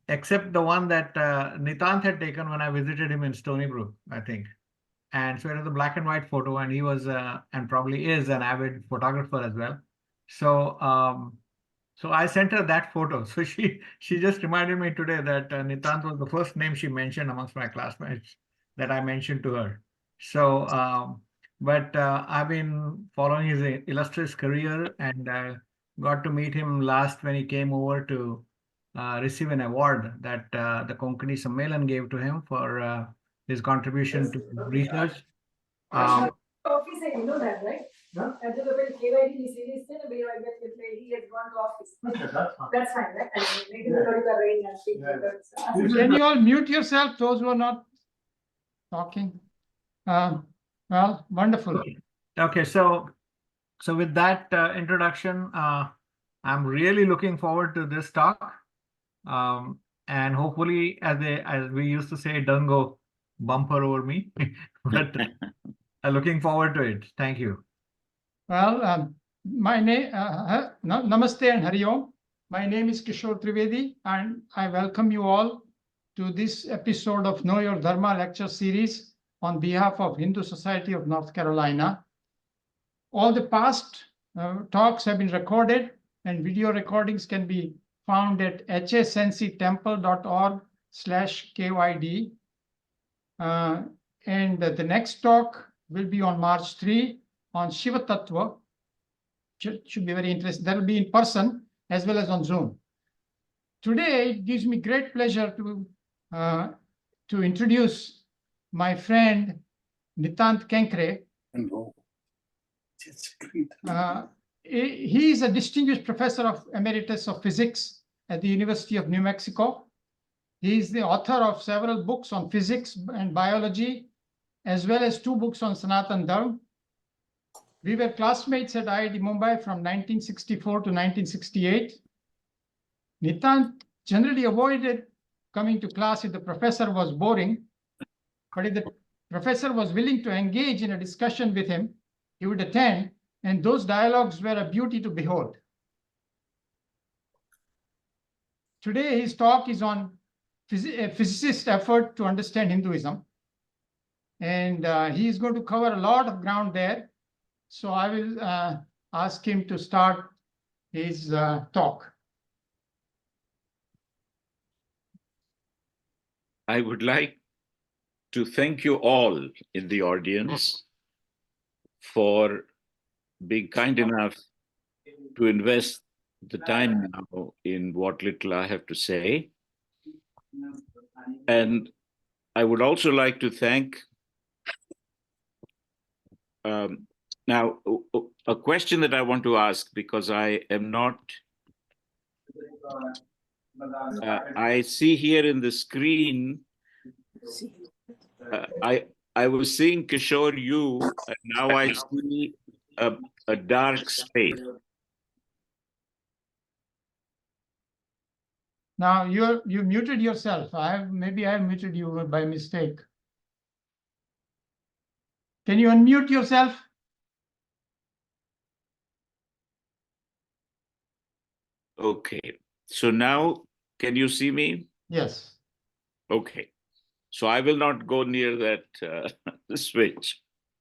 except the one that Nitant had taken when I visited him in Stony Brook, I think. And so it was a black and white photo, and he was and probably is an avid photographer as well. So so I sent her that photo. So she just reminded me today that Nitant was the first name she mentioned amongst my classmates that I mentioned to her. So but I've been following his illustrious career, and got to meet him last when he came over to receive an award that the Konkani Sammelan gave to him for his contribution to research. Office, you know that, right? Huh? At the KYD series, he has gone to office. That's fine, right? Can you all mute yourself, those who are not talking? Well, wonderful. Okay, so with that introduction, I'm really looking forward to this talk, and hopefully, as we used to say, it doesn't go bumper over me, but looking forward to it. Thank you. Well, my name, Namaste and Hari Om. My name is Kishor Trivedi, and I welcome you all to this episode of Know Your Dharma lecture series on behalf of Hindu Society of North Carolina. All the past talks have been recorded, and video recordings can be found at hsnctemple.org/KYD. And the next talk will be on March 3 on Shiva Tattva. Should be very interesting. That will be in person as well as on Zoom. Today, it gives me great pleasure to introduce my friend Nitant Kenkre. He is a distinguished professor of emeritus of physics at the University of New Mexico. He is the author of several books on physics and biology, as well as 2 books on Sanatan Dharma. We were classmates at IIT Mumbai from 1964 to 1968. Nitant generally avoided coming to class if the professor was boring, but if the professor was willing to engage in a discussion with him, he would attend, and those dialogues were a beauty to behold. Today, his talk is on a physicist's effort to understand Hinduism, and he is going to cover a lot of ground there. So I will ask him to start his talk. I would like to thank you all in the audience for being kind enough to invest the time now in what little I have to say. And I would also like to thank now a question that I want to ask, because I am not I see here in the screen I was seeing Kishor you, and now I see a dark space. Now you muted yourself. Maybe I muted you by mistake. Can you unmute yourself? Okay. So now, can you see me? Yes. Okay. So I will not go near that switch.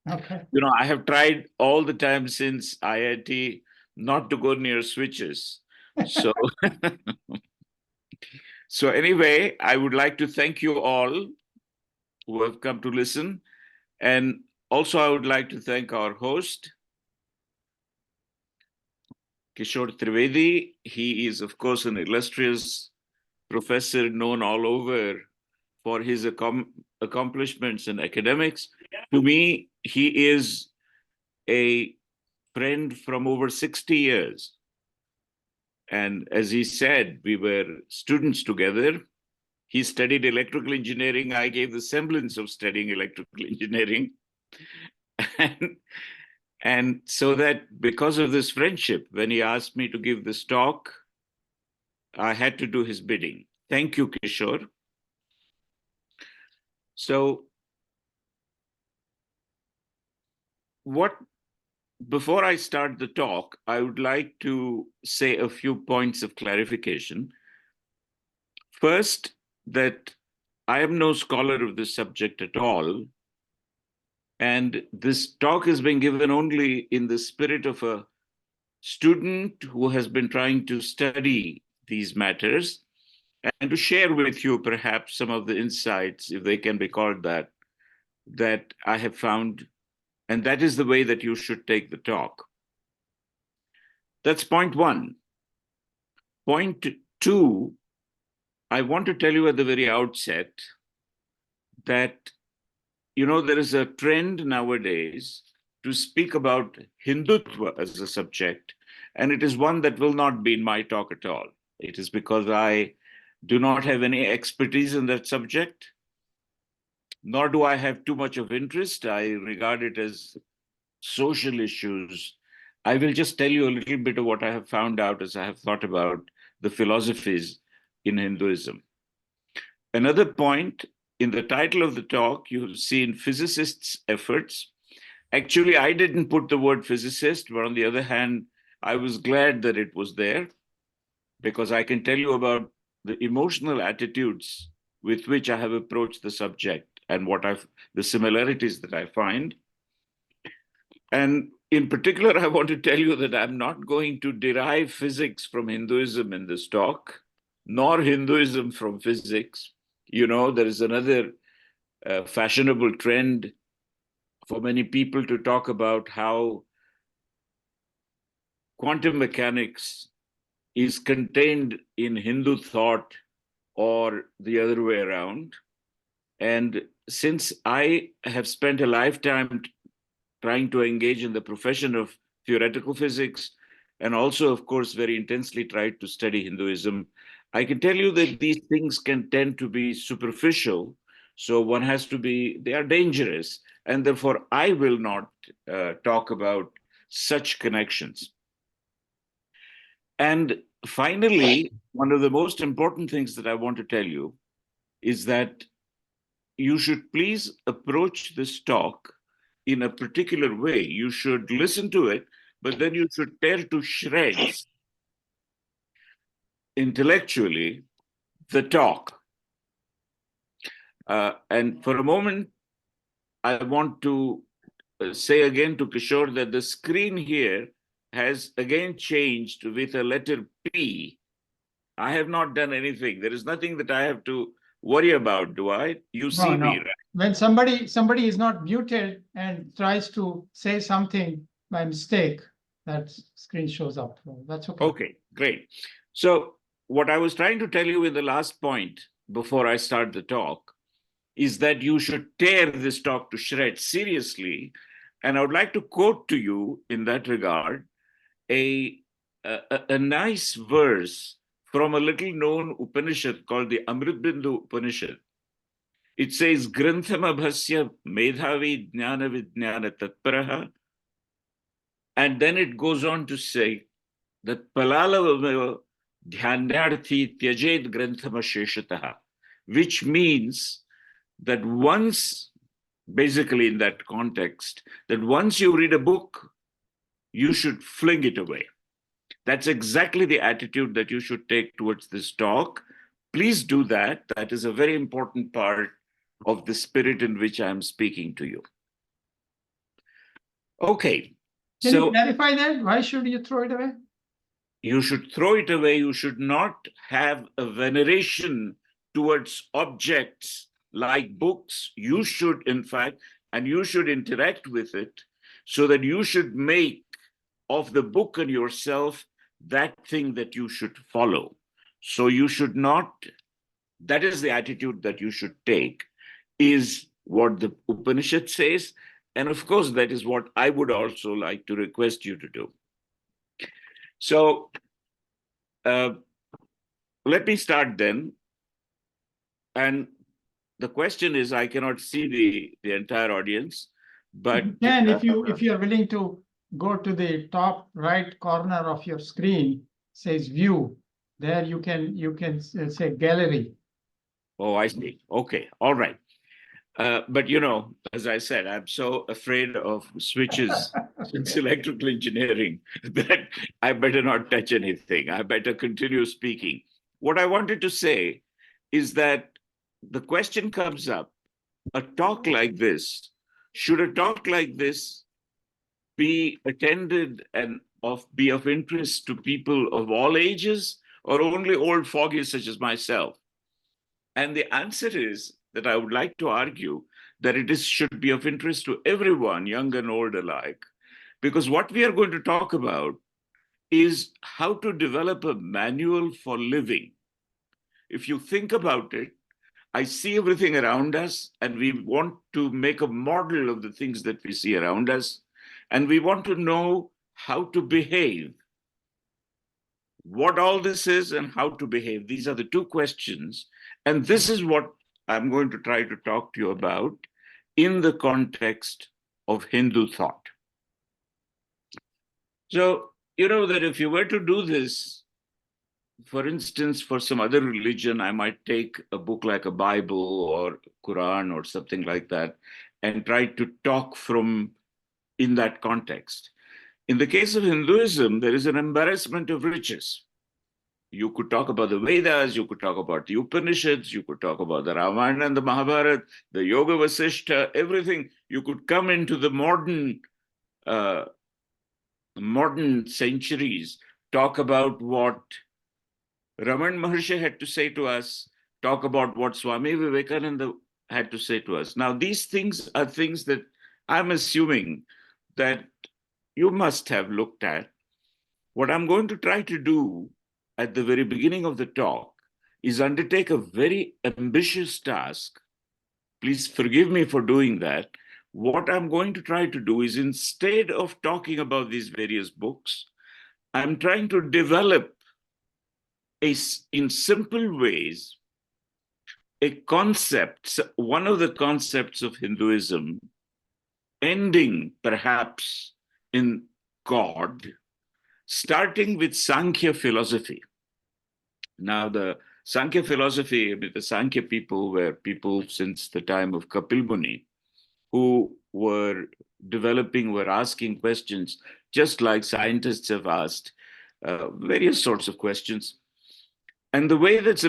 Okay. You know, I have tried all the time since IIT not to go near switches. So, so anyway, I would like to thank you all who have come to listen. And also I would like to thank our host, Kishor Trivedi. He is, of course, an illustrious professor known all over for his accomplishments in academics. To me, he is a friend from over 60 years. And as he said, we were students together. He studied electrical engineering. I gave the semblance of studying electrical engineering. And so that because of this friendship, when he asked me to give this talk, I had to do his bidding. Thank you, Kishor. So before I start the talk, I would like to say a few points of clarification. First, that I am no scholar of this subject at all. And this talk is being given only in the spirit of a student who has been trying to study these matters and to share with you perhaps some of the insights, if they can be called that, that I have found. And that is the way that you should take the talk. That's point one. Point two, I want to tell you at the very outset that, there is a trend nowadays to speak about Hindutva as a subject, and it is one that will not be in my talk at all. It is because I do not have any expertise in that subject, nor do I have too much of interest. I regard it as social issues. I will just tell you a little bit of what I have found out as I have thought about the philosophies in Hinduism. Another point, in the title of the talk, you've seen physicists' efforts. Actually, I didn't put the word physicist, but on the other hand, I was glad that it was there, because I can tell you about the emotional attitudes with which I have approached the subject and the similarities that I find. And in particular, I want to tell you that I'm not going to derive physics from Hinduism in this talk, nor Hinduism from physics. There is another fashionable trend for many people to talk about how quantum mechanics is contained in Hindu thought or the other way around. And since I have spent a lifetime trying to engage in the profession of theoretical physics, and also, of course, very intensely tried to study Hinduism, I can tell you that these things can tend to be superficial. So one has to they are dangerous. And therefore, I will not talk about such connections. And finally, one of the most important things that I want to tell you is that you should please approach this talk in a particular way. You should listen to it, but then you should tear to shreds intellectually the talk. And for a moment, I want to say again to Kishor that the screen here has again changed with a letter P. I have not done anything. There is nothing that I have to worry about, do I? You see me, right? When somebody is not muted and tries to say something by mistake, that screen shows up. That's okay. Okay, great. So what I was trying to tell you in the last point before I start the talk is that you should tear this talk to shreds seriously. And I would like to quote to you in that regard a nice verse from a little known Upanishad called the Amritbindu Upanishad. It says, Granthamabhasya Medhavi Jnana Vijnana Tatparaha. And then it goes on to say that Palalava Dhyanarthi Tyajed Granthama, which means that once, basically in that context, that once you read a book, you should fling it away. That's exactly the attitude that you should take towards this talk. Please do that. That is a very important part of the spirit in which I am speaking to you. Okay. Can you clarify that? Why should you throw it away? You should throw it away. You should not have a veneration towards objects like books. You should, in fact, and you should interact with it so that you should make of the book and yourself that thing that you should follow. So you should not, that is the attitude that you should take, is what the Upanishad says. And of course, that is what I would also like to request you to do. So let me start then. And the question is, I cannot see the entire audience, but you can, if you are willing to go to the top right corner of your screen, says view. There you can say gallery. Oh, I see. Okay, all right. But as I said, I'm so afraid of switches since electrical engineering that I better not touch anything. I better continue speaking. What I wanted to say is that the question comes up, a talk like this, should a talk like this be attended and be of interest to people of all ages, or only old fogies such as myself? And the answer is that I would like to argue that should be of interest to everyone, young and old alike, because what we are going to talk about is how to develop a manual for living. If you think about it, I see everything around us, and we want to make a model of the things that we see around us, and we want to know how to behave. What all this is and how to behave. These are the two questions. And this is what I'm going to try to talk to you about in the context of Hindu thought. So, you know that if you were to do this, for instance, for some other religion, I might take a book like a Bible or Quran or something like that and try to talk from in that context. In the case of Hinduism, there is an embarrassment of riches. You could talk about the Vedas, you could talk about the Upanishads, you could talk about the Ramayana and the Mahabharata, the Yoga Vasishtha, everything. You could come into the modern centuries, talk about what Raman Maharshi had to say to us, talk about what Swami Vivekananda had to say to us. Now, these things are things that I'm assuming that you must have looked at. What I'm going to try to do at the very beginning of the talk is undertake a very ambitious task. Please forgive me for doing that. What I'm going to try to do is, instead of talking about these various books, I'm trying to develop in simple ways a concept, one of the concepts of Hinduism, ending perhaps in God, starting with Sankhya philosophy. Now, the Sankhya philosophy, the Sankhya people were people since the time of Kapil Muni, who were asking questions, just like scientists have asked various sorts of questions. And the way that's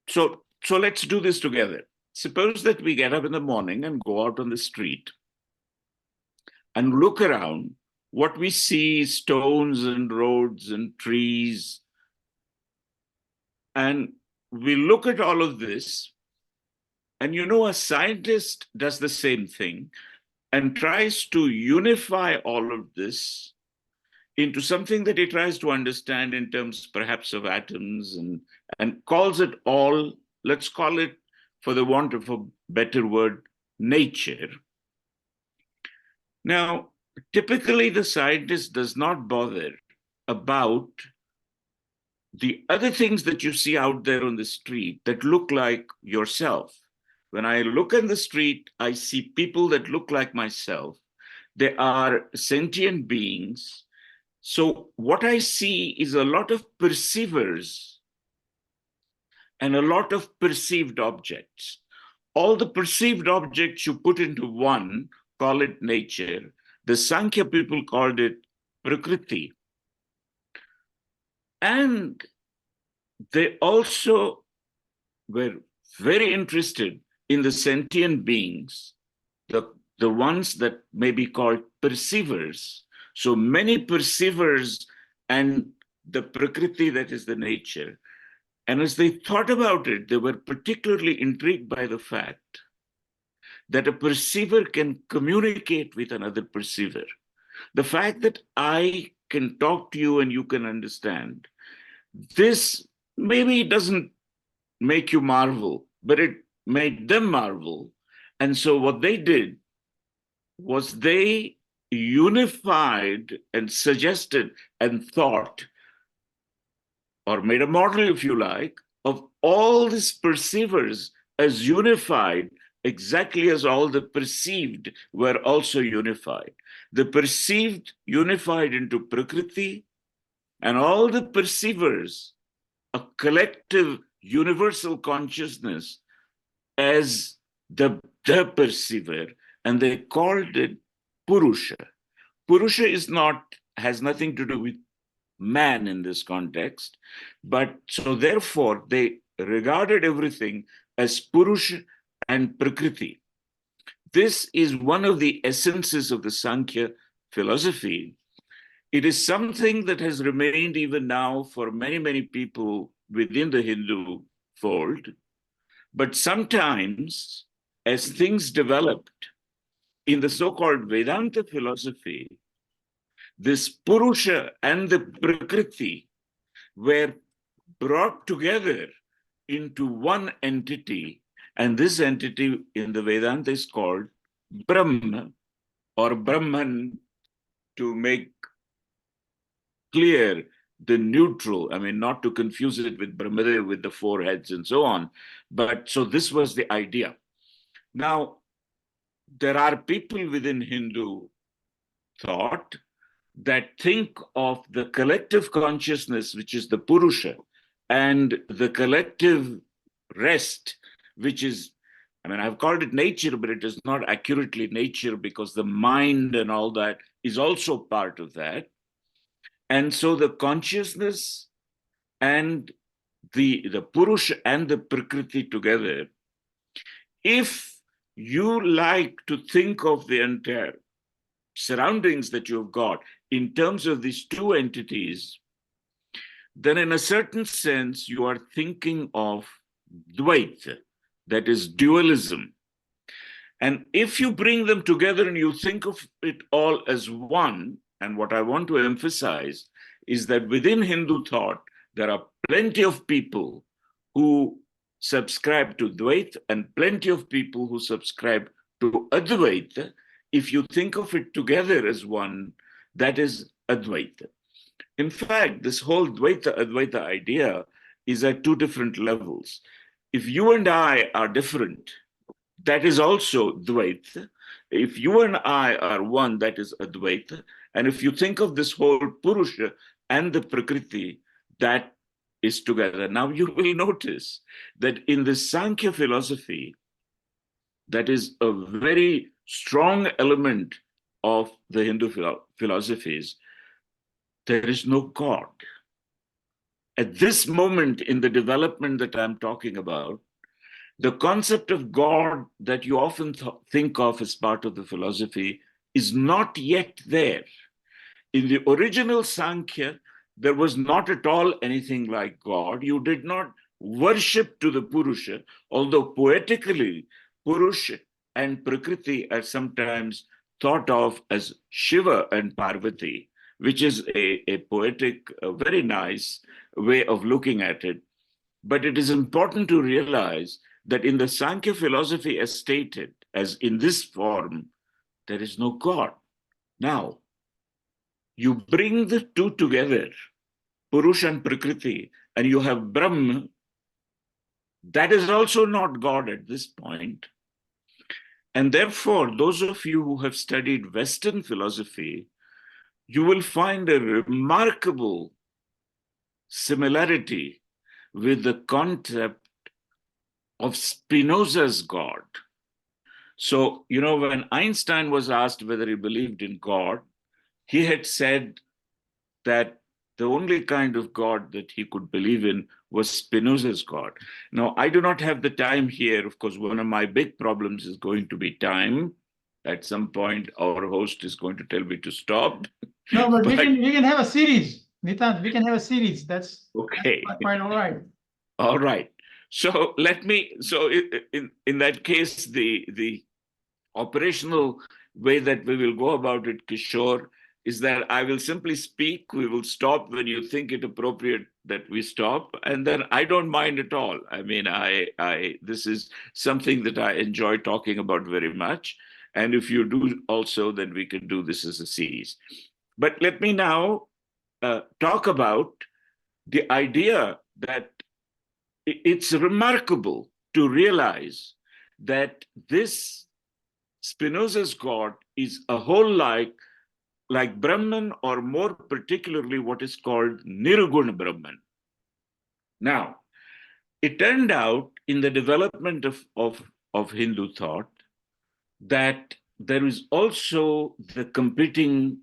so let's do this together. Suppose that we get up in the morning and go out on the street and look around. What we see is stones and roads and trees. And we look at all of this, and a scientist does the same thing and tries to unify all of this into something that he tries to understand in terms perhaps of atoms and calls it all, let's call it, for the want of a better word, nature. Now, typically the scientist does not bother about the other things that you see out there on the street that look like yourself. When I look in the street, I see people that look like myself. They are sentient beings. So what I see is a lot of perceivers and a lot of perceived objects. All the perceived objects you put into one, call it nature. The Sankhya people called it Prakriti. And they also were very interested in the sentient beings, the ones that may be called perceivers. So many perceivers and the Prakriti, that is the nature. And as they thought about it, they were particularly intrigued by the fact that a perceiver can communicate with another perceiver. The fact that I can talk to you and you can understand, this maybe doesn't make you marvel, but it made them marvel. And so what they did was they unified and suggested and thought, or made a model, if you like, of all these perceivers as unified, exactly as all the perceived were also unified. The perceived unified into Prakriti, and all the perceivers, a collective universal consciousness as the perceiver, and they called it Purusha. Purusha has nothing to do with man in this context, but so therefore they regarded everything as Purusha and Prakriti. This is one of the essences of the Sankhya philosophy. It is something that has remained even now for many, many people within the Hindu fold. But sometimes, as things developed in the so-called Vedanta philosophy, this Purusha and the Prakriti were brought together into one entity, and this entity in the Vedanta is called Brahma or Brahman, to make clear the neutral, I mean, not to confuse it with Brahmadev with the four heads and so on. But so this was the idea. Now, there are people within Hindu thought that think of the collective consciousness, which is the Purusha, and the collective rest, which is, I mean, I've called it nature, but it is not accurately nature because the mind and all that is also part of that. And so the consciousness and the Purusha and the Prakriti together, if you like to think of the entire surroundings that you've got in terms of these two entities, then in a certain sense, you are thinking of Dvaita, that is dualism. And if you bring them together and you think of it all as one, and what I want to emphasize is that within Hindu thought, there are plenty of people who subscribe to Dvaita and plenty of people who subscribe to Advaita. If you think of it together as one, that is Advaita. In fact, this whole Dvaita Advaita idea is at two different levels. If you and I are different, that is also Dvaita. If you and I are one, that is Advaita. And if you think of this whole Purusha and the Prakriti, that is together. Now you will notice that in the Sankhya philosophy, that is a very strong element of the Hindu philosophies, there is no God. At this moment in the development that I'm talking about, the concept of God that you often think of as part of the philosophy is not yet there. In the original Sankhya, there was not at all anything like God. You did not worship to the Purusha, although poetically, Purusha and Prakriti are sometimes thought of as Shiva and Parvati, which is a poetic, a very nice way of looking at it. But it is important to realize that in the Sankhya philosophy as stated, as in this form, there is no God. Now, you bring the two together, Purusha and Prakriti, and you have Brahma. That is also not God at this point. And therefore, those of you who have studied Western philosophy, you will find a remarkable similarity with the concept of Spinoza's God. So, you know, when Einstein was asked whether he believed in God, he had said that the only kind of God that he could believe in was Spinoza's God. Now, I do not have the time here. Of course, one of my big problems is going to be time. At some point, our host is going to tell me to stop. No, but we can have a series, Nitant. We can have a series. That's okay. That's quite all right. All right. So let me. So in that case, the operational way that we will go about it, Kishor, is that I will simply speak. We will stop when you think it appropriate that we stop, and then I don't mind at all. I mean, this is something that I enjoy talking about very much. And if you do also, then we can do this as a series. But let me now talk about the idea that it's remarkable to realize that this Spinoza's God is a whole like Brahman, or more particularly what is called Nirguna Brahman. Now, it turned out in the development of Hindu thought that there is also the competing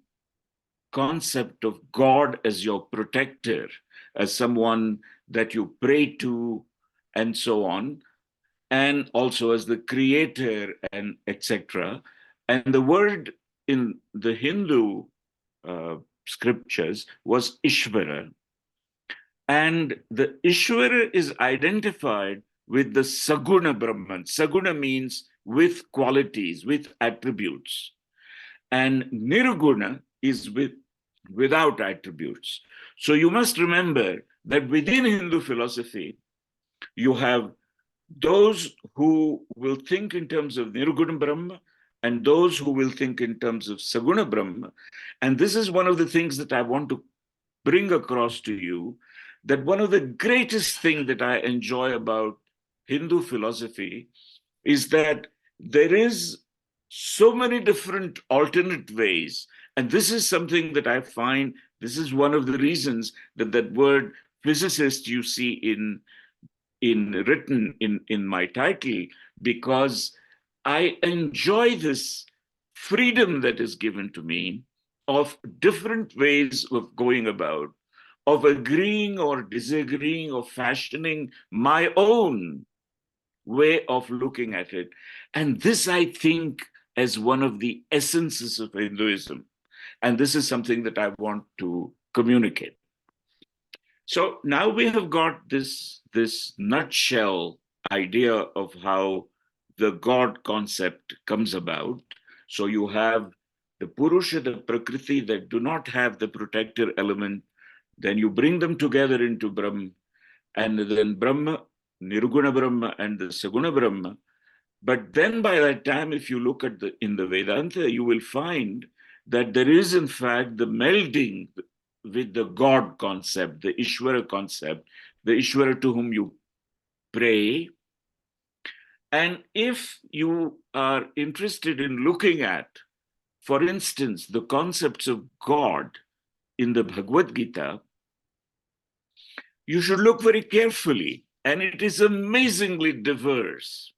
concept of God as your protector, as someone that you pray to and so on, and also as the creator and etc. And the word in the Hindu scriptures was Ishvara. And the Ishvara is identified with the Saguna Brahman. Saguna means with qualities, with attributes. And Nirguna is without attributes. So you must remember that within Hindu philosophy, you have those who will think in terms of Nirguna Brahma and those who will think in terms of Saguna Brahma. And this is one of the things that I want to bring across to you, that one of the greatest things that I enjoy about Hindu philosophy is that there is so many different alternate ways. And this is something that I find, this is one of the reasons that that word physicist you see written in my title, because I enjoy this freedom that is given to me of different ways of going about, of agreeing or disagreeing, or fashioning my own way of looking at it. And this, I think, as one of the essences of Hinduism. And this is something that I want to communicate. So now we have got this nutshell idea of how the God concept comes about. So you have the Purusha, the Prakriti that do not have the protector element. Then you bring them together into Brahma, and then Brahma, Nirguna Brahma and the Saguna Brahma. But then by that time, if you look at in the Vedanta, you will find that there is in fact the melding with the God concept, the Ishvara concept, the Ishvara to whom you pray. And if you are interested in looking at, for instance, the concepts of God in the Bhagavad Gita, you should look very carefully, and it is amazingly diverse.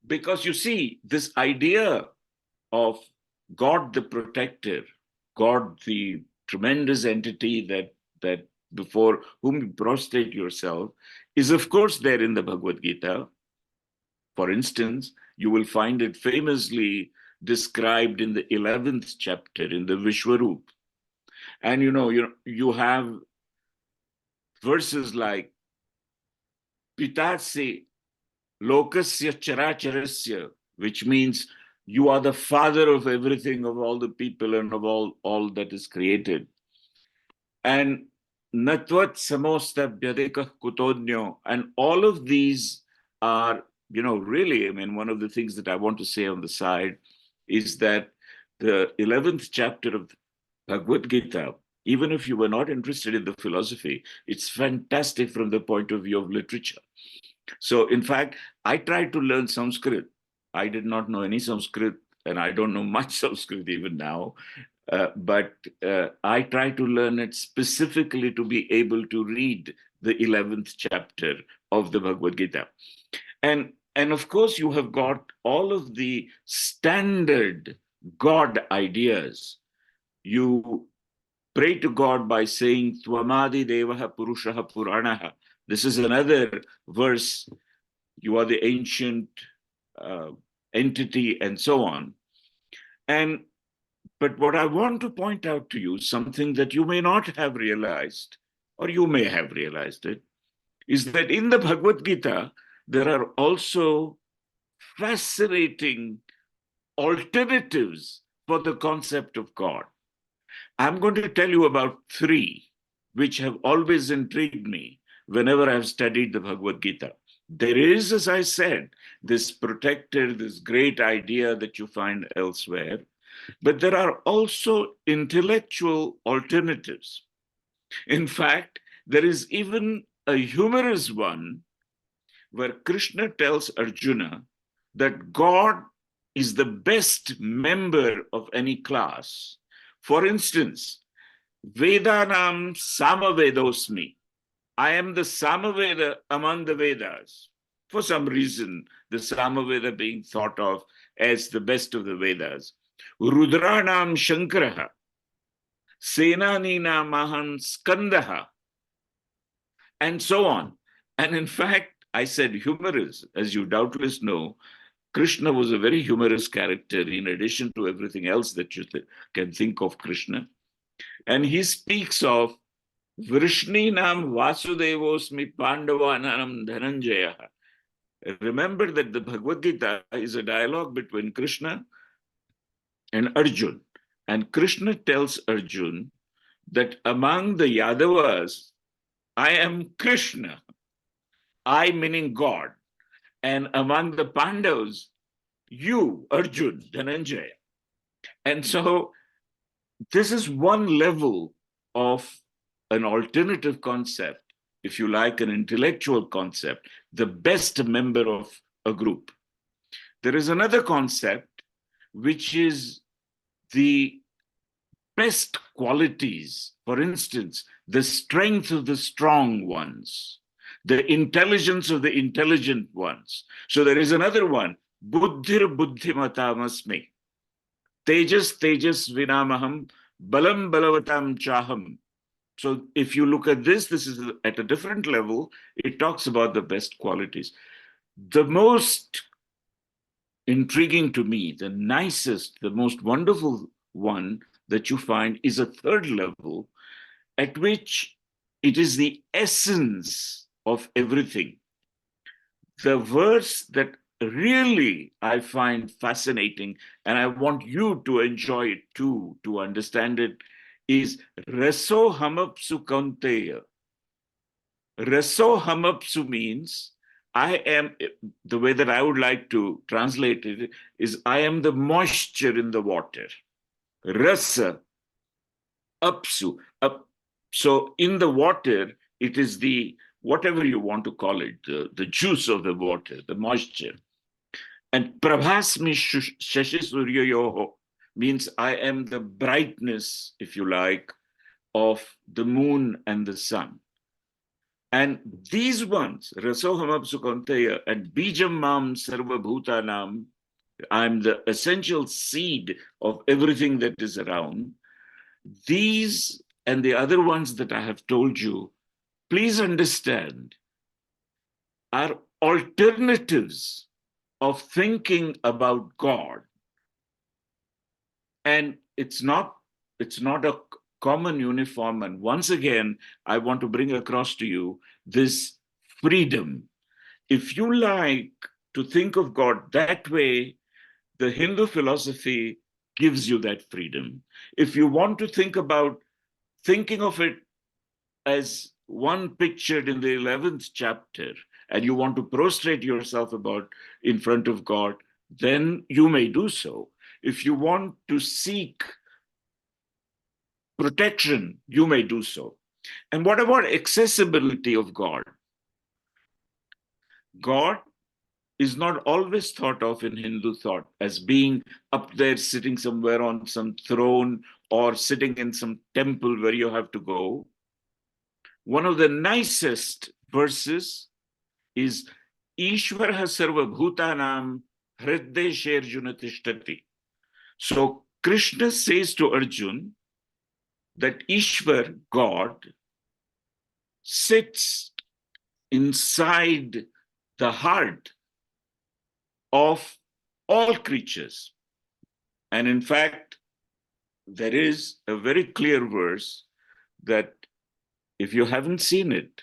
Because you see, this idea of God the protector, God the tremendous entity that before whom you prostrate yourself, is of course there in the Bhagavad Gita. For instance, you will find it famously described in the 11th chapter in the Vishwarup. And you have verses like Pitatse Lokasya Characharasya, which means you are the father of everything, of all the people and of all that is created. And Natvat Samosta Byadeka Kutodnyo, and all of these are, really, I mean, one of the things that I want to say on the side is that the 11th chapter of Bhagavad Gita, even if you were not interested in the philosophy, it's fantastic from the point of view of literature. So, in fact, I tried to learn Sanskrit. I did not know any Sanskrit, and I don't know much Sanskrit even now. But I try to learn it specifically to be able to read the 11th chapter of the Bhagavad Gita. And of course, you have got all of the standard God ideas. You pray to God by saying, Tvamadi Devaha Purushaha Puranaha. This is another verse. You are the ancient entity, and so on. But what I want to point out to you, something that you may not have realized, or you may have realized it, is that in the Bhagavad Gita, there are also fascinating alternatives for the concept of God. I'm going to tell you about three, which have always intrigued me whenever I've studied the Bhagavad Gita. There is, as I said, this protector, this great idea that you find elsewhere, but there are also intellectual alternatives. In fact, there is even a humorous one where Krishna tells Arjuna that God is the best member of any class. For instance, Vedanam Samavedosmi. I am the Samaveda among the Vedas. For some reason, the Samaveda being thought of as the best of the Vedas. Rudranam Shankaraha. Senanina Mahan Skandaha. And so on. And in fact, I said humorous. As you doubtless know, Krishna was a very humorous character in addition to everything else that you can think of Krishna. And he speaks of Vrishninam Vasudevosmi Pandavanam Dhananjaya. Remember that the Bhagavad Gita is a dialogue between Krishna and Arjun. And Krishna tells Arjun that among the Yadavas, I am Krishna, I meaning God. And among the Pandavas, you, Arjun, Dhananjaya. And so this is one level of an alternative concept, if you like, an intellectual concept, the best member of a group. There is another concept, which is the best qualities. For instance, the strength of the strong ones, the intelligence of the intelligent ones. So there is another one, Buddhir Buddhimatamasmi. Tejas Tejas Vinamaham, Balam Balavatam Chaham. So if you look at this is at a different level. It talks about the best qualities. The most intriguing to me, the nicest, the most wonderful one that you find is a third level at which it is the essence of everything. The verse that really I find fascinating, and I want you to enjoy it too, to understand it, is Raso Hamapsu Kaunteya. Raso Hamapsu means I am, the way that I would like to translate it is I am the moisture in the water. Rasa, apsu, up. So in the water, it is the, whatever you want to call it, the juice of the water, the moisture. And prabhasmi shashi suryayoho means I am the brightness, if you like, of the moon and the sun. And these ones, Rasohamapsu Kaunteya and Bijam Mam Sarva Bhutanam, I'm the essential seed of everything that is around. These and the other ones that I have told you, please understand, are alternatives of thinking about God. And it's not a common uniform. And once again, I want to bring across to you this freedom. If you like to think of God that way, the Hindu philosophy gives you that freedom. If you want to think about thinking of it as one pictured in the 11th chapter, and you want to prostrate yourself in front of God, then you may do so. If you want to seek protection, you may do so. And what about accessibility of God? God is not always thought of in Hindu thought as being up there sitting somewhere on some throne or sitting in some temple where you have to go. One of the nicest verses is Ishvara Sarva Bhutanam Hrideshe Arjuna Tishtati. So Krishna says to Arjun that Ishvar, God, sits inside the heart of all creatures. And in fact, there is a very clear verse that if you haven't seen it,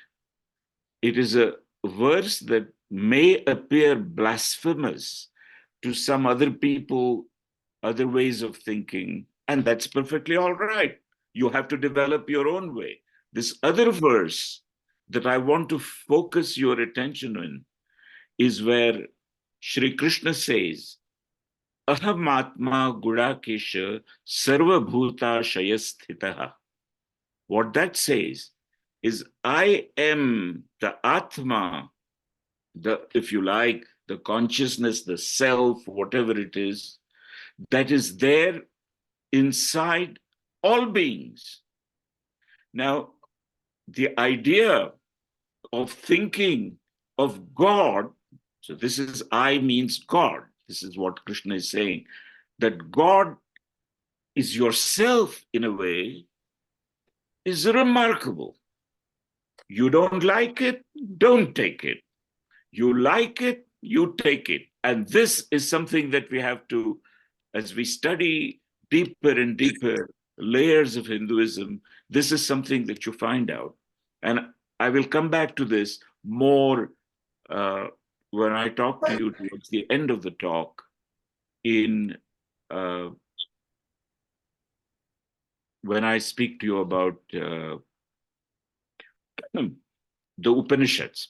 it is a verse that may appear blasphemous to some other people, other ways of thinking, and that's perfectly all right. You have to develop your own way. This other verse that I want to focus your attention on is where Shri Krishna says, Aham Atma Gudakesha Sarva Bhuta Shayasthitaha. What that says is, I am the Atma, if you like, the consciousness, the self, whatever it is, that is there inside all beings. Now, the idea of thinking of God, so this is I means God. This is what Krishna is saying, that God is yourself in a way, is remarkable. You don't like it? don't take it. You like it, you take it. And this is something that we have to, as we study deeper and deeper layers of Hinduism, this is something that you find out. And I will come back to this more when I talk to you towards the end of the talk in when I speak to you about the Upanishads.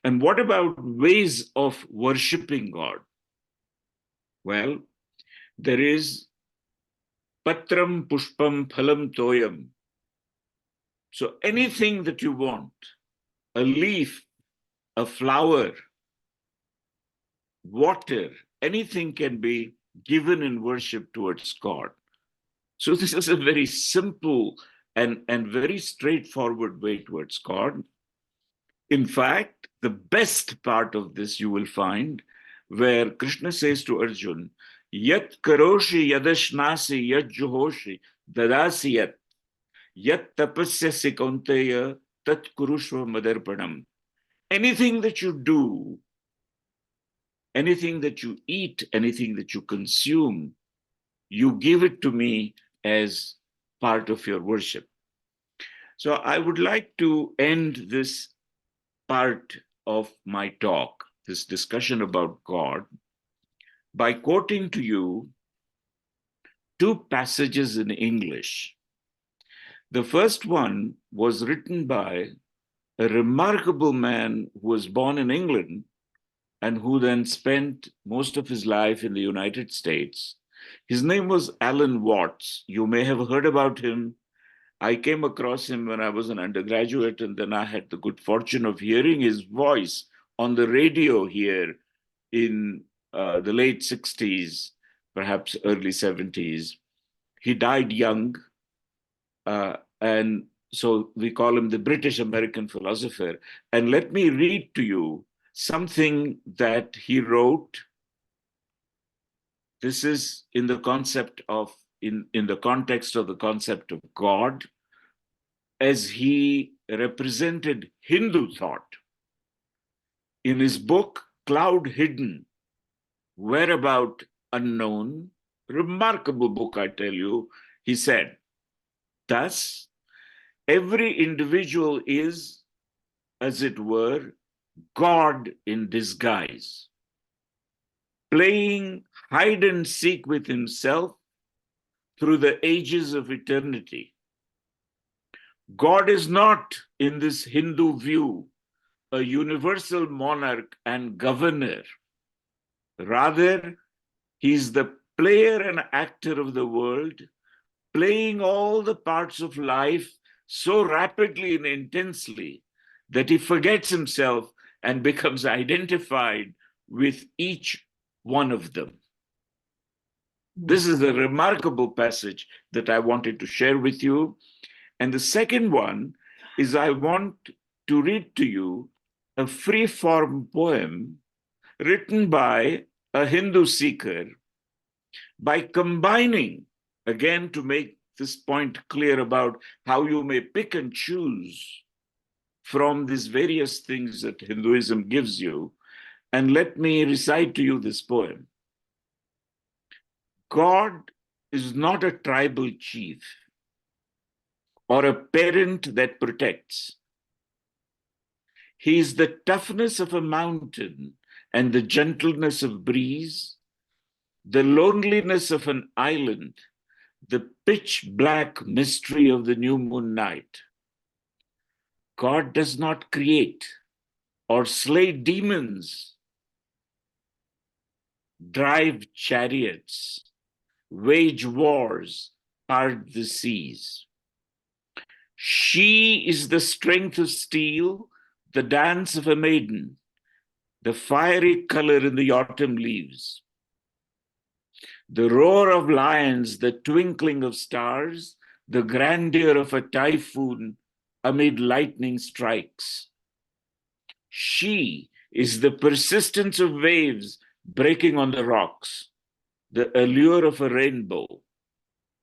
And what about ways of worshipping God? Well, there is patram pushpam phalam toyam. So anything that you want, a leaf, a flower, water, anything can be given in worship towards God. So this is a very simple and very straightforward way towards God. In fact, the best part of this you will find where Krishna says to Arjun, Yat karoshi yadashnasi yat juhoshi dadasi yat tapasyasi kaunteya tat kurushva madarpanam. Anything that you do, anything that you eat, anything that you consume, you give it to me as part of your worship. So I would like to end this part of my talk, this discussion about God, by quoting to you two passages in English. The first one was written by a remarkable man who was born in England and who then spent most of his life in the United States. His name was Alan Watts. You may have heard about him. I came across him when I was an undergraduate, and then I had the good fortune of hearing his voice on the radio here in the late 60s, perhaps early 70s. He died young, and so we call him the British American philosopher. And let me read to you something that he wrote. This is in the concept of, in the context of the concept of God, as he represented Hindu thought. In his book, Cloud Hidden, Whereabout Unknown, remarkable book, I tell you, he said, thus, every individual is, as it were, God in disguise, playing hide and seek with himself through the ages of eternity. God is not, in this Hindu view, a universal monarch and governor. Rather, he is the player and actor of the world, playing all the parts of life so rapidly and intensely that he forgets himself and becomes identified with each one of them. This is a remarkable passage that I wanted to share with you. And the second one is I want to read to you a free-form poem written by a Hindu seeker by combining, again, to make this point clear about how you may pick and choose from these various things that Hinduism gives you. And let me recite to you this poem. God is not a tribal chief or a parent that protects. He is the toughness of a mountain and the gentleness of breeze, the loneliness of an island, the pitch black mystery of the new moon night. God does not create or slay demons, drive chariots, wage wars, part the seas. She is the strength of steel, the dance of a maiden, the fiery color in the autumn leaves, the roar of lions, the twinkling of stars, the grandeur of a typhoon amid lightning strikes. She is the persistence of waves breaking on the rocks, the allure of a rainbow,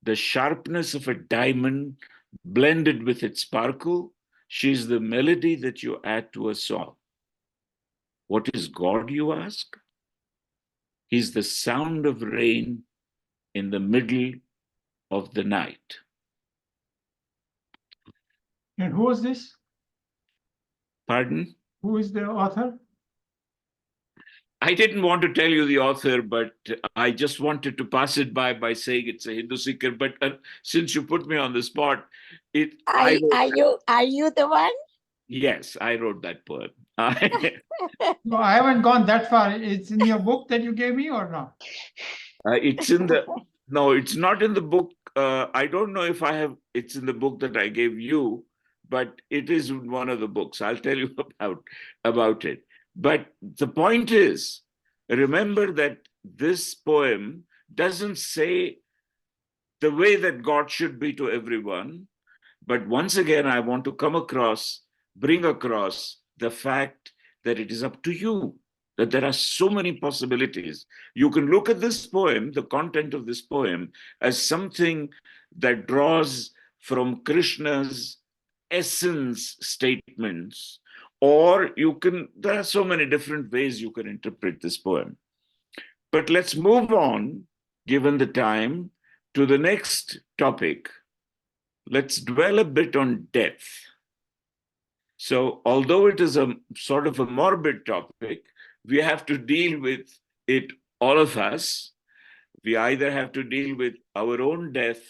the sharpness of a diamond blended with its sparkle. She's the melody that you add to a song. What is God, you ask? He's the sound of rain in the middle of the night. And who is this? Pardon? Who is the author? I didn't want to tell you the author, but I just wanted to pass it by saying it's a Hindu seeker. But since you put me on the spot, Are you the one? yes, I wrote that poem. No, I haven't gone that far. It's in your book that you gave me or not? It's in the no, it's not in the book. I don't know if it's in the book that I gave you, but it is in one of the books. I'll tell you about it. But the point is, remember that this poem doesn't say the way that God should be to everyone. But once again, I want to bring across the fact that it is up to you, that there are so many possibilities. You can look at this poem, the content of this poem, as something that draws from Krishna's essence statements, or there are so many different ways you can interpret this poem. But let's move on, given the time, to the next topic. Let's dwell a bit on death. So, although it is a sort of a morbid topic, we have to deal with it, all of us. We either have to deal with our own death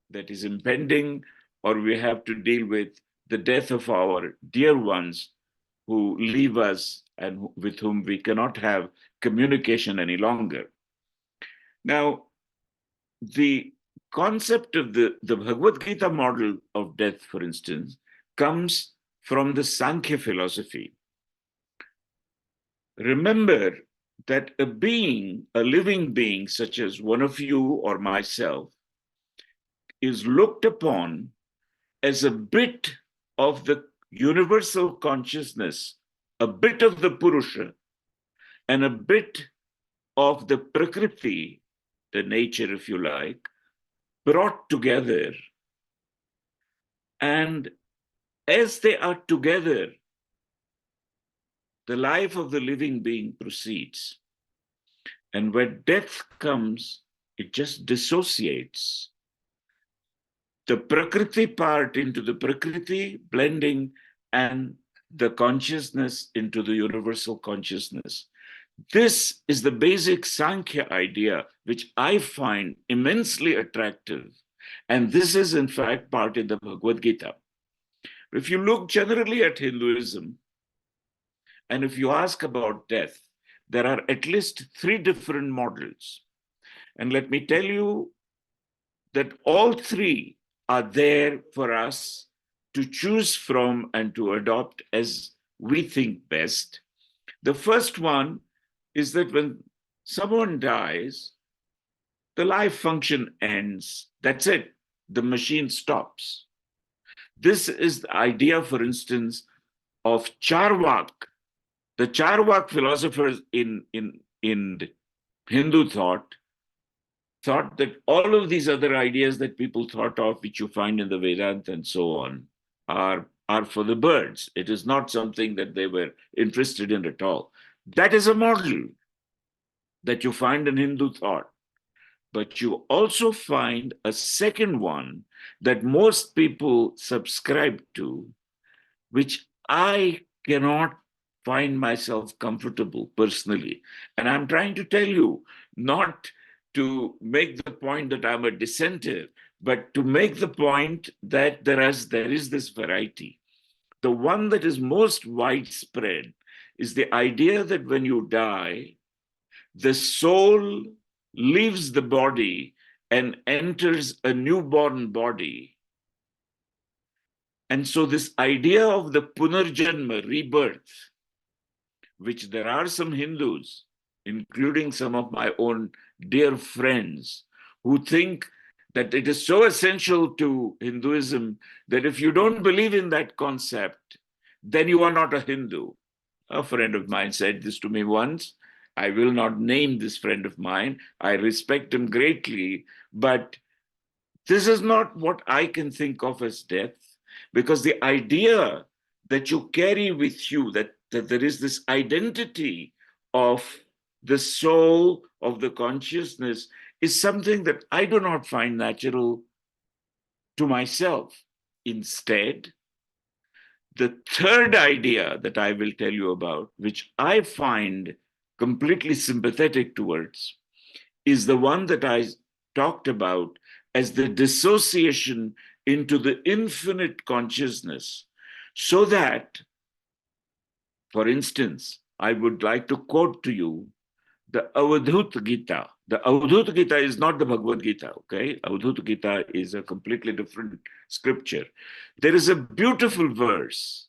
that is impending, or we have to deal with the death of our dear ones who leave us and with whom we cannot have communication any longer. Now, the concept of the Bhagavad Gita model of death, for instance, comes from the Sankhya philosophy. Remember that a living being, such as one of you or myself, is looked upon as a bit of the universal consciousness, a bit of the Purusha, and a bit of the Prakriti, the nature, if you like, brought together. And as they are together, the life of the living being proceeds. And when death comes, it just dissociates. The Prakriti part into the Prakriti, blending, and the consciousness into the universal consciousness. This is the basic Sankhya idea, which I find immensely attractive. And this is, in fact, part in the Bhagavad Gita. If you look generally at Hinduism, and if you ask about death, there are at least 3 different models. And let me tell you that all 3 are there for us to choose from and to adopt as we think best. The first one is that when someone dies, the life function ends. That's it. The machine stops. This is the idea, for instance, of Charvak. The Charvak philosophers in Hindu thought that all of these other ideas that people thought of, which you find in the Vedanta and so on, are for the birds. It is not something that they were interested in at all. That is a model that you find in Hindu thought. But you also find a second one that most people subscribe to, which I cannot find myself comfortable personally. And I'm trying to tell you, not to make the point that I'm a dissenter, but to make the point that there is this variety. The one that is most widespread is the idea that when you die, the soul leaves the body and enters a newborn body. And so this idea of the Punarjanma, rebirth, which there are some Hindus, including some of my own dear friends, who think that it is so essential to Hinduism that if you don't believe in that concept, then you are not a Hindu. A friend of mine said this to me once. I will not name this friend of mine. I respect him greatly, but this is not what I can think of as death, because the idea that you carry with you, that there is this identity of the soul, of the consciousness, is something that I do not find natural to myself. Instead, the third idea that I will tell you about, which I find completely sympathetic towards, is the one that I talked about as the dissociation into the infinite consciousness. So that, for instance, I would like to quote to you the Avadhut Gita. The Avadhut Gita is not the Bhagavad Gita, okay? Avadhut Gita is a completely different scripture. There is a beautiful verse,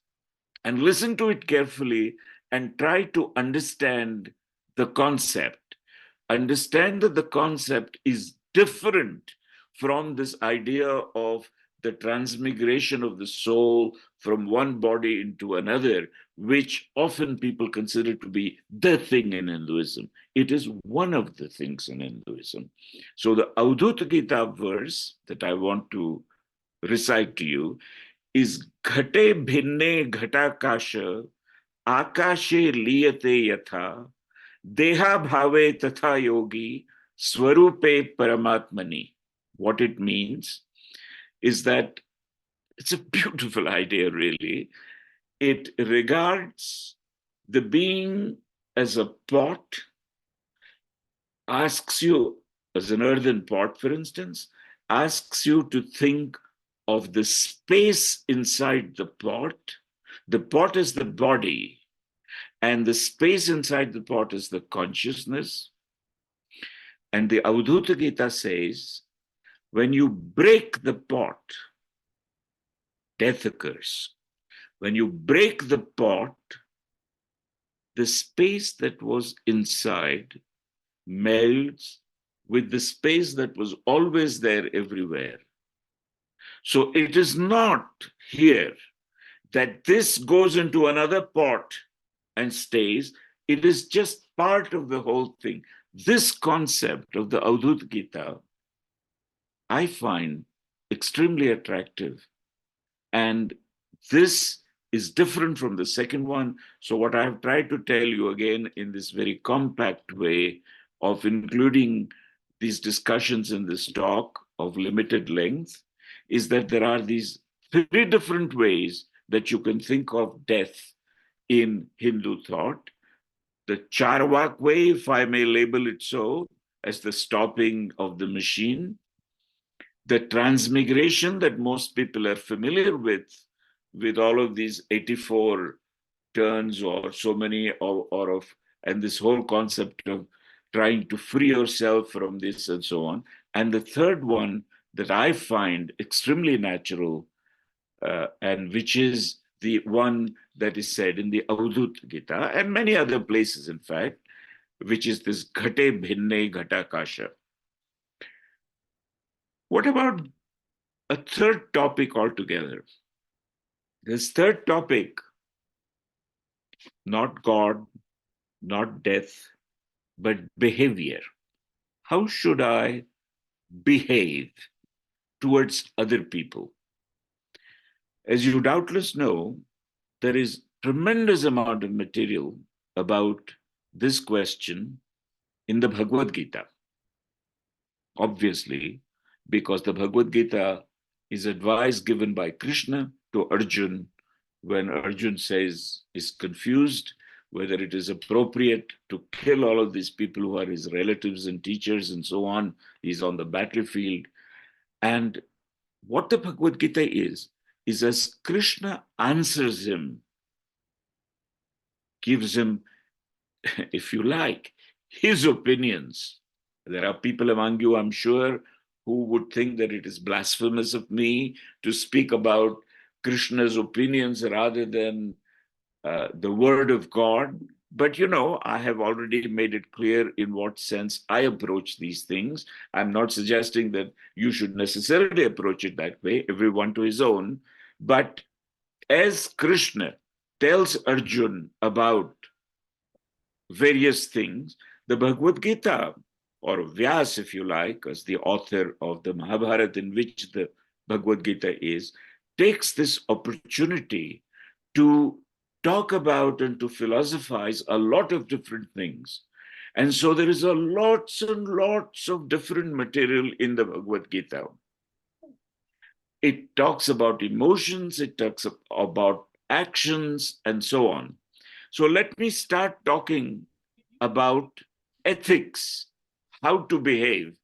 and listen to it carefully and try to understand the concept. Understand that the concept is different from this idea of the transmigration of the soul from one body into another, which often people consider to be the thing in Hinduism. It is one of the things in Hinduism. So the Avadhut Gita verse that I want to recite to you is Ghate Bhinne Ghatakasha Akashe Liyate Yatha Deha Bhave Tatha Yogi Swarupe Paramatmani. What it means is that it's a beautiful idea, really. It regards the being as a pot, asks you, as an earthen pot, for instance, asks you to think of the space inside the pot. The pot is the body, and the space inside the pot is the consciousness. And the Avadhuta Gita says, when you break the pot, death occurs. When you break the pot, the space that was inside melds with the space that was always there everywhere. So it is not here that this goes into another pot and stays. It is just part of the whole thing. This concept of the Avadhuta Gita, I find extremely attractive. And this is different from the second one. So what I have tried to tell you again in this very compact way of including these discussions in this talk of limited length is that there are these three different ways that you can think of death in Hindu thought. The Charvak way, if I may label it so, as the stopping of the machine. The transmigration that most people are familiar with all of these 84 turns or so many and this whole concept of trying to free yourself from this and so on. And the third one that I find extremely natural, and which is the one that is said in the Avadhut Gita and many other places, in fact, which is this Ghate Bhinne Ghatakasha. What about a third topic altogether? This third topic, not God, not death, but behavior. How should I behave towards other people? As you doubtless know, there is tremendous amount of material about this question in the Bhagavad Gita. Obviously, because the Bhagavad Gita is advice given by Krishna to Arjun when Arjun is confused whether it is appropriate to kill all of these people who are his relatives and teachers and so on. He's on the battlefield. And what the Bhagavad Gita is as Krishna answers him, gives him, if you like, his opinions. There are people among you, I'm sure, who would think that it is blasphemous of me to speak about Krishna's opinions rather than the word of God. But I have already made it clear in what sense I approach these things. I'm not suggesting that you should necessarily approach it that way, everyone to his own. But as Krishna tells Arjun about various things, the Bhagavad Gita, or Vyas, if you like, as the author of the Mahabharata in which the Bhagavad Gita is, takes this opportunity to talk about and to philosophize a lot of different things. And so there is a lots and lots of different material in the Bhagavad Gita. It talks about emotions, it talks about actions, and so on. So let me start talking about ethics, how to behave,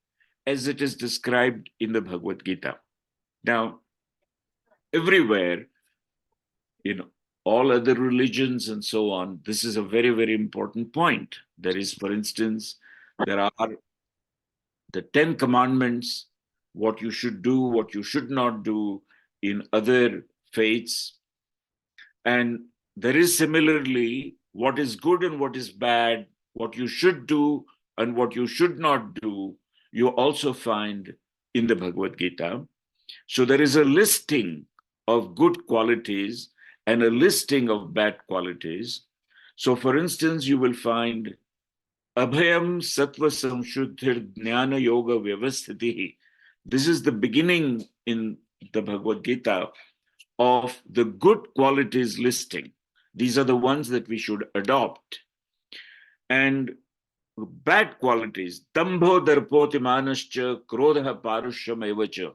as it is described in the Bhagavad Gita. Now, everywhere, all other religions and so on, this is a very, very important point. There is, for instance, there are the 10 commandments, what you should do, what you should not do in other faiths. And there is similarly what is good and what is bad, what you should do and what you should not do, you also find in the Bhagavad Gita. So there is a listing of good qualities and a listing of bad qualities. So for instance, you will find Abhayam Sattva Samshuddhir Jnana Yoga Vyavasthiti. This is the beginning in the Bhagavad Gita of the good qualities listing. These are the ones that we should adopt. And bad qualities, Dambho Darpoti Manascha Krodha Parusham Evacha.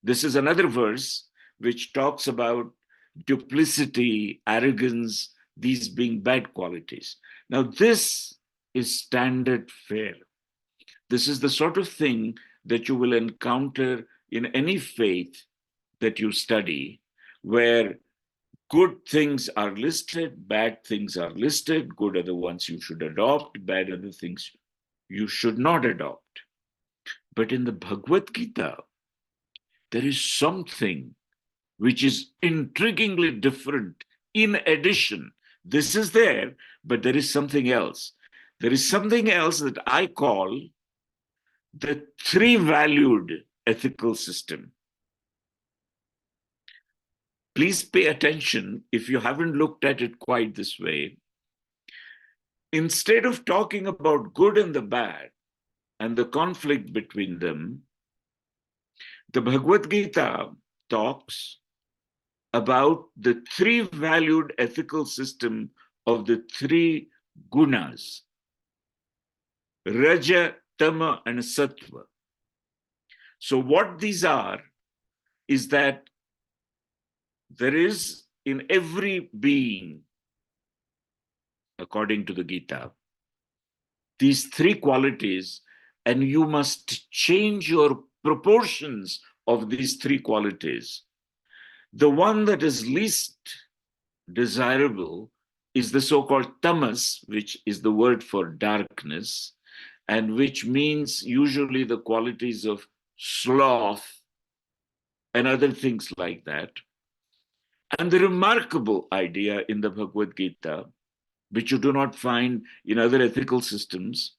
This is another verse which talks about duplicity, arrogance, these being bad qualities. Now, this is standard fare. This is the sort of thing that you will encounter in any faith that you study, where good things are listed, bad things are listed, good are the ones you should adopt, bad are the things you should not adopt. But in the Bhagavad Gita, there is something which is intriguingly different. In addition, this is there, but there is something else. There is something else that I call the three-valued ethical system. Please pay attention if you haven't looked at it quite this way. Instead of talking about good and the bad and the conflict between them, the Bhagavad Gita talks about the three-valued ethical system of the three gunas, Raja, Tama, and Sattva. So what these are is that there is in every being, according to the Gita, these three qualities, and you must change your proportions of these three qualities. The one that is least desirable is the so-called tamas, which is the word for darkness, and which means usually the qualities of sloth and other things like that. And the remarkable idea in the Bhagavad Gita, which you do not find in other ethical systems,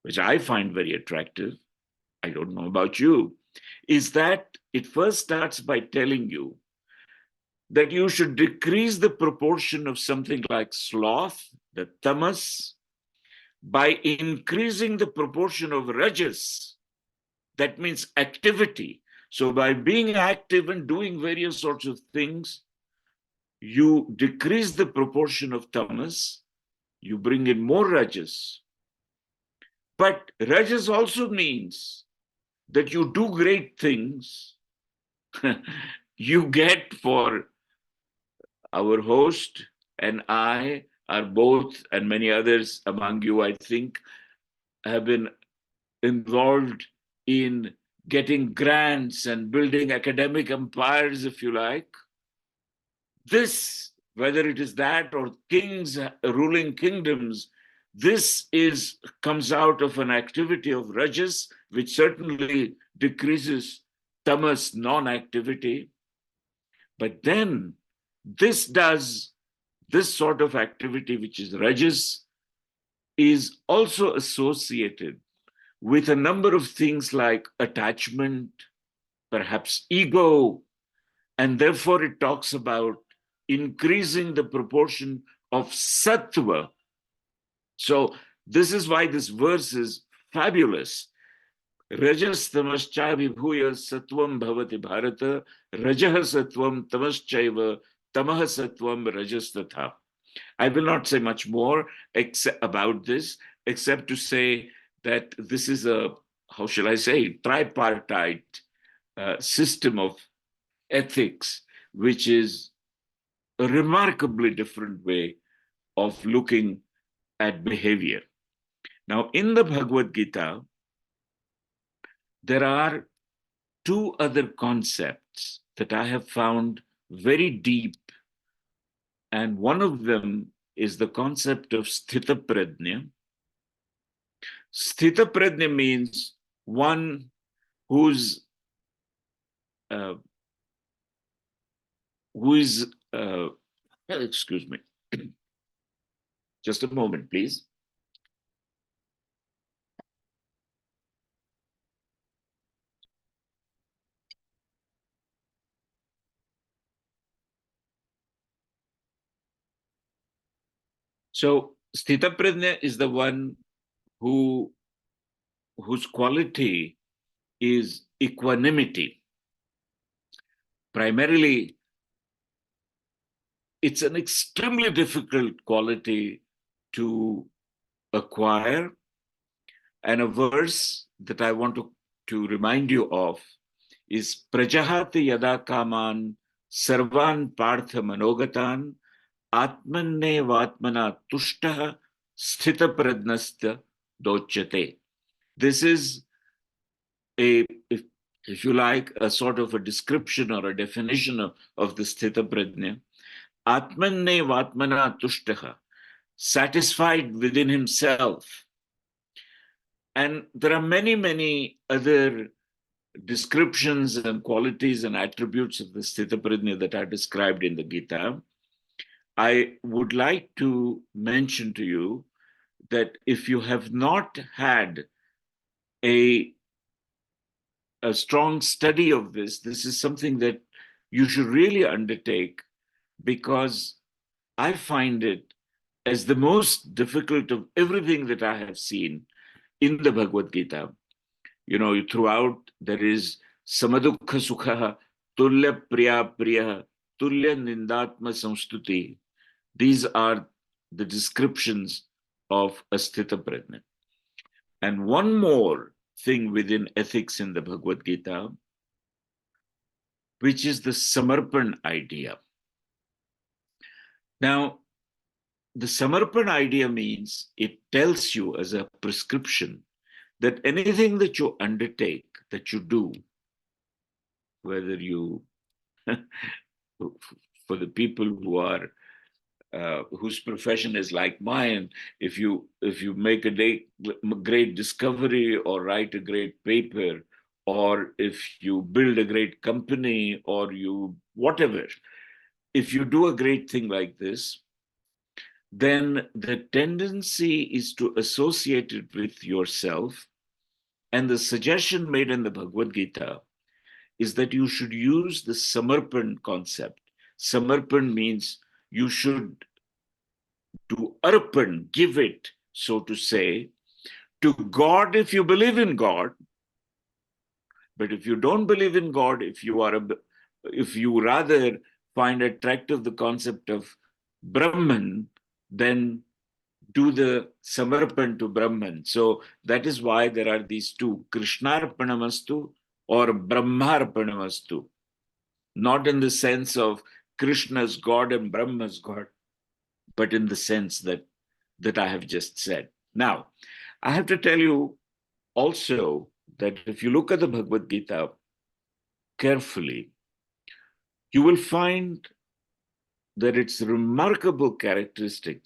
which I find very attractive, I don't know about you, is that it first starts by telling you that you should decrease the proportion of something like sloth, the tamas, by increasing the proportion of rajas. That means activity. So by being active and doing various sorts of things, you decrease the proportion of tamas, you bring in more rajas. But rajas also means that you do great things. You get, for our host and I are both, and many others among you, I think, have been involved in getting grants and building academic empires, if you like. This, whether it is that or kings ruling kingdoms, this comes out of an activity of rajas, which certainly decreases tamas, non-activity. But then this sort of activity, which is rajas, is also associated with a number of things like attachment, perhaps ego, and therefore it talks about increasing the proportion of sattva. So this is why this verse is fabulous. Rajas tamascha vibhuya sattvam bhavati bharata, rajah sattvam tamaschaiva Tamaha Sattvam Rajas Tatha. I will not say much more about this, except to say that this is a, how shall I say, tripartite system of ethics, which is a remarkably different way of looking at behavior. Now, in the Bhagavad Gita, there are two other concepts that I have found very deep, and one of them is the concept of Sthita Prajna. Sthita Prajna means one who's excuse me, just a moment, please. So Sthita Prajna is the one whose quality is equanimity. Primarily, it's an extremely difficult quality to acquire. And a verse that I want to remind you of is Prajahati Yada Kaman Sarvan Partha Manogatan Atmanne Vatmana Tushtaha Sthita Prajnasta Dochyate. This is if you like, a sort of a description or a definition of the Sthita Prajna. Atmanne Vatmana Tushtaha, satisfied within himself. And there are many, many other descriptions and qualities and attributes of the Sthita Prajna that are described in the Gita. I would like to mention to you that if you have not had a strong study of this is something that you should really undertake, because I find it as the most difficult of everything that I have seen in the Bhagavad Gita. You know, throughout there is Samadukha Sukha, Tulya Priya Priya, Tulya Nindatma Samstuti. These are the descriptions of a Sthita Prajna. And one more thing within ethics in the Bhagavad Gita, which is the Samarpan idea. Now, the Samarpan idea means it tells you as a prescription that anything that you undertake, that you do, whether you, for the people who are, whose profession is like mine, if you make a great discovery or write a great paper, or if you build a great company, or you whatever, if you do a great thing like this, then the tendency is to associate it with yourself. And the suggestion made in the Bhagavad Gita is that you should use the Samarpan concept. Samarpan means you should do arpan, give it, so to say, to God if you believe in God. But if you don't believe in God, if you rather find attractive the concept of Brahman, then do the Samarpan to Brahman. So that is why there are these two, Krishnarpanamastu or Brahmarpanamastu. Not in the sense of Krishna's God and Brahma's God, but in the sense that I have just said. Now, I have to tell you also that if you look at the Bhagavad Gita carefully, you will find that its remarkable characteristic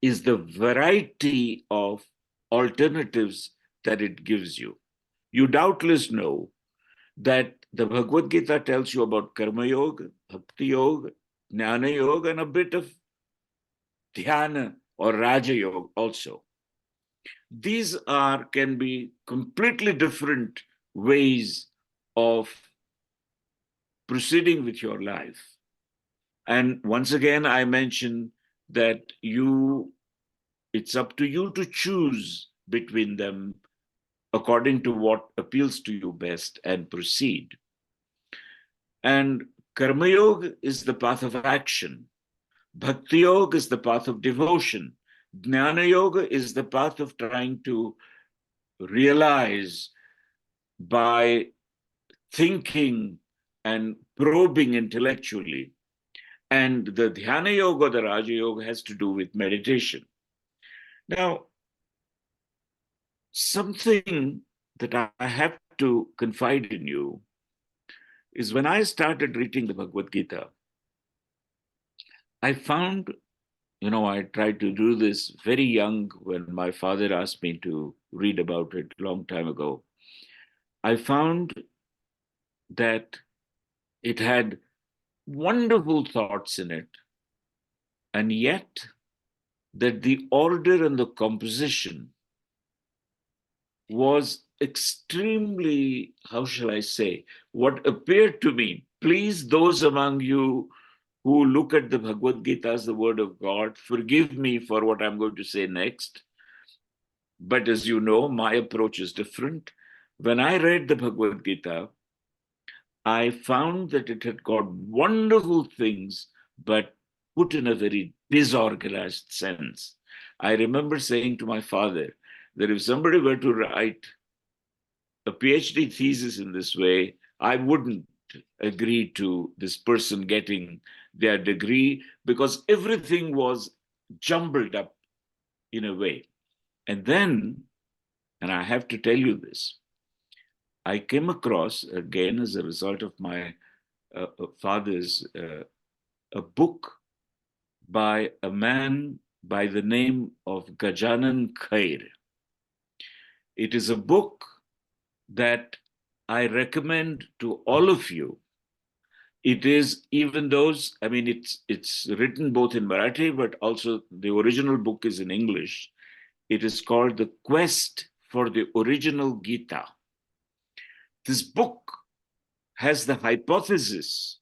is the variety of alternatives that it gives you. You doubtless know that the Bhagavad Gita tells you about Karma Yoga, Bhakti Yoga, Jnana Yoga, and a bit of Dhyana or Raja Yoga also. These can be completely different ways of proceeding with your life. And once again, I mention that it's up to you to choose between them according to what appeals to you best and proceed. And Karma Yoga is the path of action. Bhakti Yoga is the path of devotion. Jnana Yoga is the path of trying to realize by thinking and probing intellectually. And the Dhyana Yoga, the Raja Yoga, has to do with meditation. Now, something that I have to confide in you is when I started reading the Bhagavad Gita, I found, I tried to do this very young when my father asked me to read about it a long time ago. I found that it had wonderful thoughts in it, and yet that the order and the composition was extremely, how shall I say, what appeared to me, please those among you who look at the Bhagavad Gita as the word of God, forgive me for what I'm going to say next. But as you know, my approach is different. When I read the Bhagavad Gita, I found that it had got wonderful things, but put in a very disorganized sense. I remember saying to my father that if somebody were to write a PhD thesis in this way, I wouldn't agree to this person getting their degree because everything was jumbled up in a way. And then, and I have to tell you this, I came across, again, as a result of my father's, a book by a man by the name of Gajanan Khair. It is a book that I recommend to all of you. It is, even those, I mean, it's written both in Marathi, but also the original book is in English. It is called The Quest for the Original Gita. This book has the hypothesis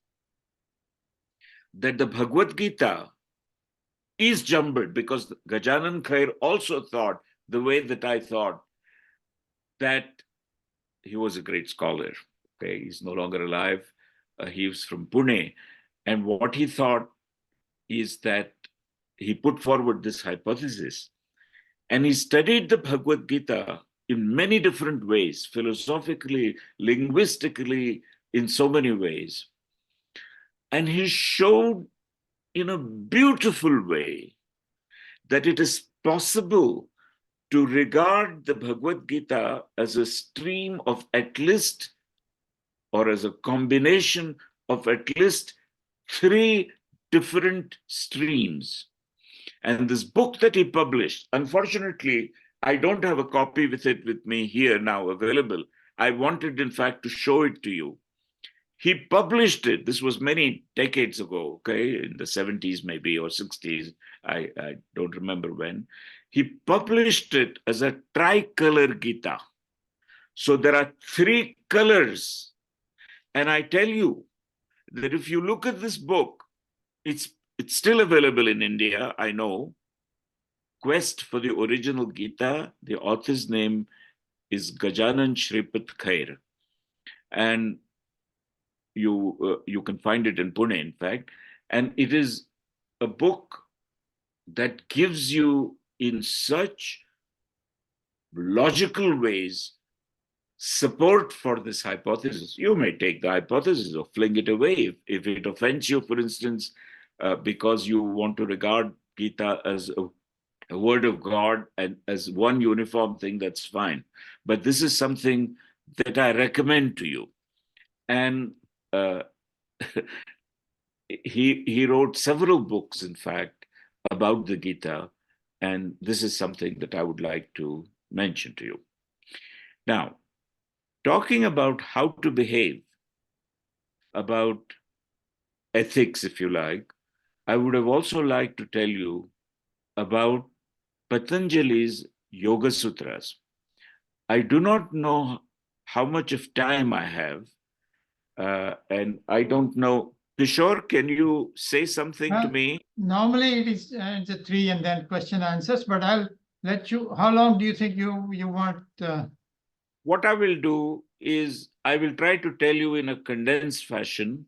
that the Bhagavad Gita is jumbled because Gajanan Khair also thought the way that I thought, that he was a great scholar. Okay, he's no longer alive. He was from Pune. And what he thought is that he put forward this hypothesis. And he studied the Bhagavad Gita in many different ways, philosophically, linguistically, in so many ways. And he showed in a beautiful way that it is possible to regard the Bhagavad Gita as a stream of at least, or as a combination of at least 3 different streams. And this book that he published, unfortunately, I don't have a copy with me here now available. I wanted, in fact, to show it to you. He published it. This was many decades ago, okay, in the 70s maybe, or 60s. I don't remember when. He published it as a tricolor Gita. So there are 3 colors. And I tell you that if you look at this book, it's still available in India, I know. Quest for the Original Gita. The author's name is Gajanan Shripad Khair. And you can find it in Pune, in fact. And it is a book that gives you, in such logical ways, support for this hypothesis. You may take the hypothesis or fling it away if it offends you, for instance, because you want to regard Gita as a word of God and as one uniform thing, that's fine. But this is something that I recommend to you. And he wrote several books, in fact, about the Gita. And this is something that I would like to mention to you. Now, talking about how to behave, about ethics, if you like, I would have also liked to tell you about Patanjali's Yoga Sutras. I do not know how much of time I have, and I don't know. Kishor, can you say something to me? Normally it is the 3 and then question answers, but I'll let you. How long do you think you want? What I will do is I will try to tell you in a condensed fashion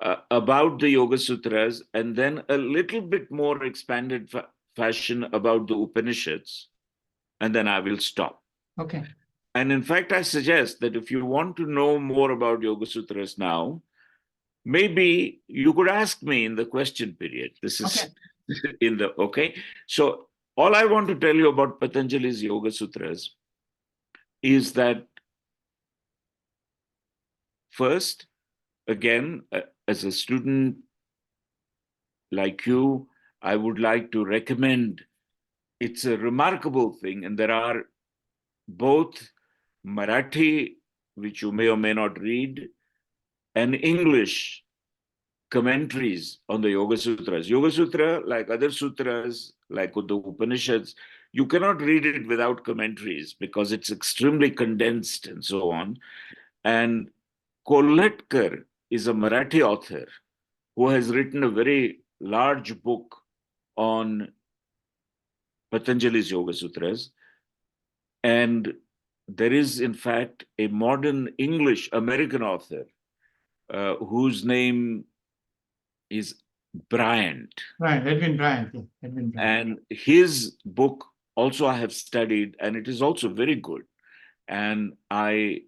about the Yoga Sutras, and then a little bit more expanded fashion about the Upanishads, and then I will stop. Okay. And in fact, I suggest that if you want to know more about Yoga Sutras now, maybe you could ask me in the question period. This is okay. So all I want to tell you about Patanjali's Yoga Sutras is that first, again, as a student like you, I would like to recommend. It's a remarkable thing, and there are both Marathi, which you may or may not read, and English commentaries on the Yoga Sutras. Yoga Sutra, like other sutras, like the Upanishads, you cannot read it without commentaries because it's extremely condensed and so on. And Koletkar is a Marathi author who has written a very large book on Patanjali's Yoga Sutras. And there is, in fact, a modern English American author whose name is Bryant. Right, Edwin Bryant. Yeah, Edwin Bryant. And his book also I have studied, and it is also very good. And I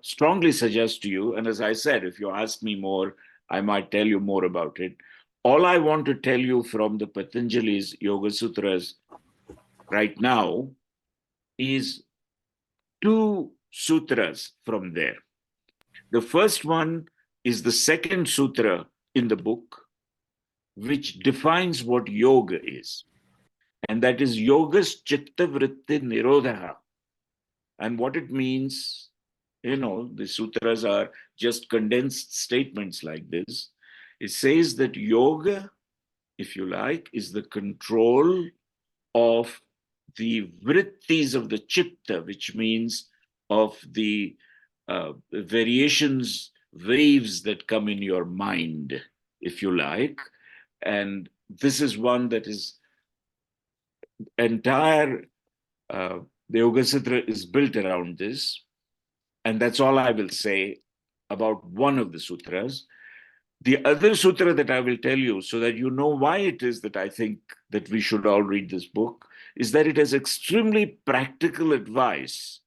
strongly suggest to you, and as I said, if you ask me more, I might tell you more about it. All I want to tell you from the Patanjali's Yoga Sutras right now is two sutras from there. The first one is the second sutra in the book, which defines what yoga is. And that is yogas chitta vritti nirodha. And what it means, the sutras are just condensed statements like this. It says that yoga, if you like, is the control of the vrittis of the chitta, which means of the variations, waves that come in your mind, if you like. And this is one that is entire, the Yoga Sutra is built around this. And that's all I will say about one of the sutras. The other sutra that I will tell you, so that you know why it is that I think that we should all read this book, is that it has extremely practical advice.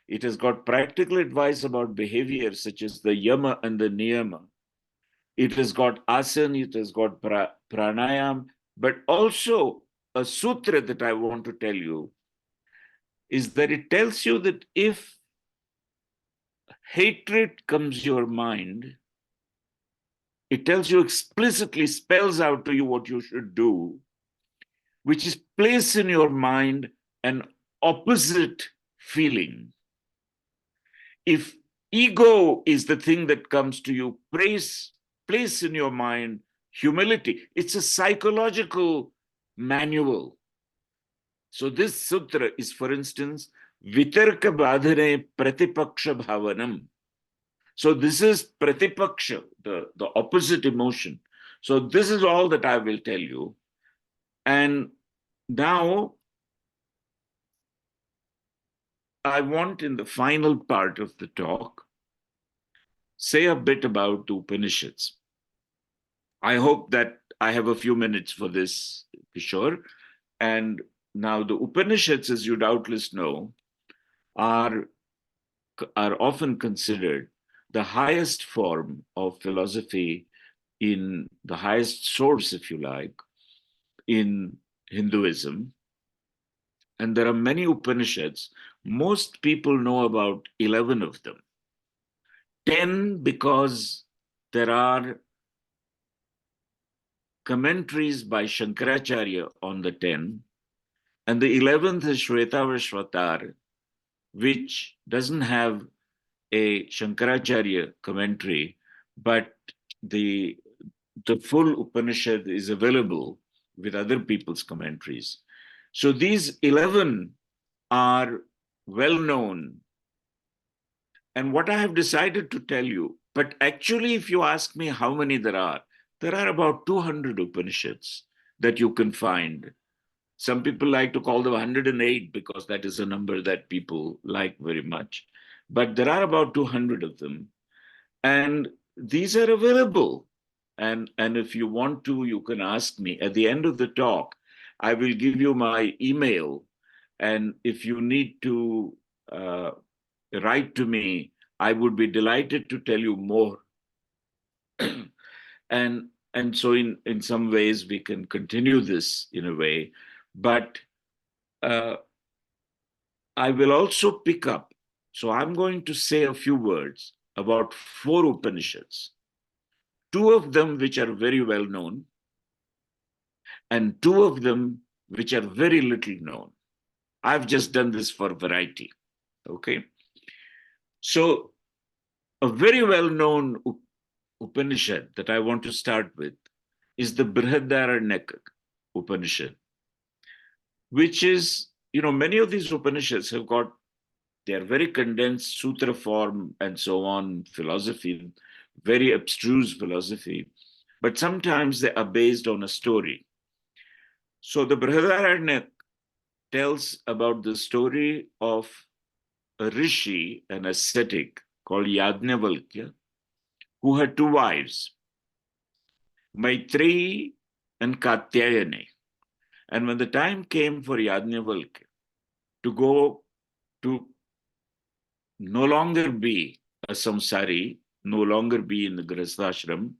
It has got practical advice about behavior, such as the yama and the niyama. It has got asana, it has got pranayam, but also a sutra that I want to tell you is that it tells you that if hatred comes your mind, it tells you explicitly, spells out to you what you should do, which is place in your mind an opposite feeling. If ego is the thing that comes to you, place in your mind humility. It's a psychological manual. So this sutra is, for instance, vitarka badhane pratipaksha bhavanam. So this is pratipaksha, the opposite emotion. So this is all that I will tell you. And now I want, in the final part of the talk, say a bit about the Upanishads. I hope that I have a few minutes for this, Kishor. And now the Upanishads, as you doubtless know, are often considered the highest form of philosophy, in the highest source, if you like, in Hinduism. And there are many Upanishads. Most people know about 11 of them. 10 because there are commentaries by Shankaracharya on the 10. And the 11th is Shvetavashvatar, which doesn't have a Shankaracharya commentary, but the full Upanishad is available with other people's commentaries. So these 11 are well known. And what I have decided to tell you, but actually, if you ask me how many there are about 200 Upanishads that you can find. Some people like to call them 108 because that is a number that people like very much. But there are about 200 of them. And these are available. And if you want to, you can ask me. At the end of the talk, I will give you my email. And if you need to write to me, I would be delighted to tell you more. And so in some ways we can continue this in a way, but I will also pick up. So I'm going to say a few words about 4 Upanishads, 2 of them which are very well known, and 2 of them which are very little known. I've just done this for variety. Okay. So a very well known Upanishad that I want to start with is the Brihadaranyaka Upanishad, which is, many of these Upanishads have got, they are very condensed sutra form and so on, philosophy, very abstruse philosophy, but sometimes they are based on a story. So the Brihadaranyaka tells about the story of a rishi, an ascetic called Yajnavalkya, who had 2 wives, Maitreyi and Katyayani. And when the time came for Yajnavalkya to go to no longer be a samsari, no longer be in the Grihastashram,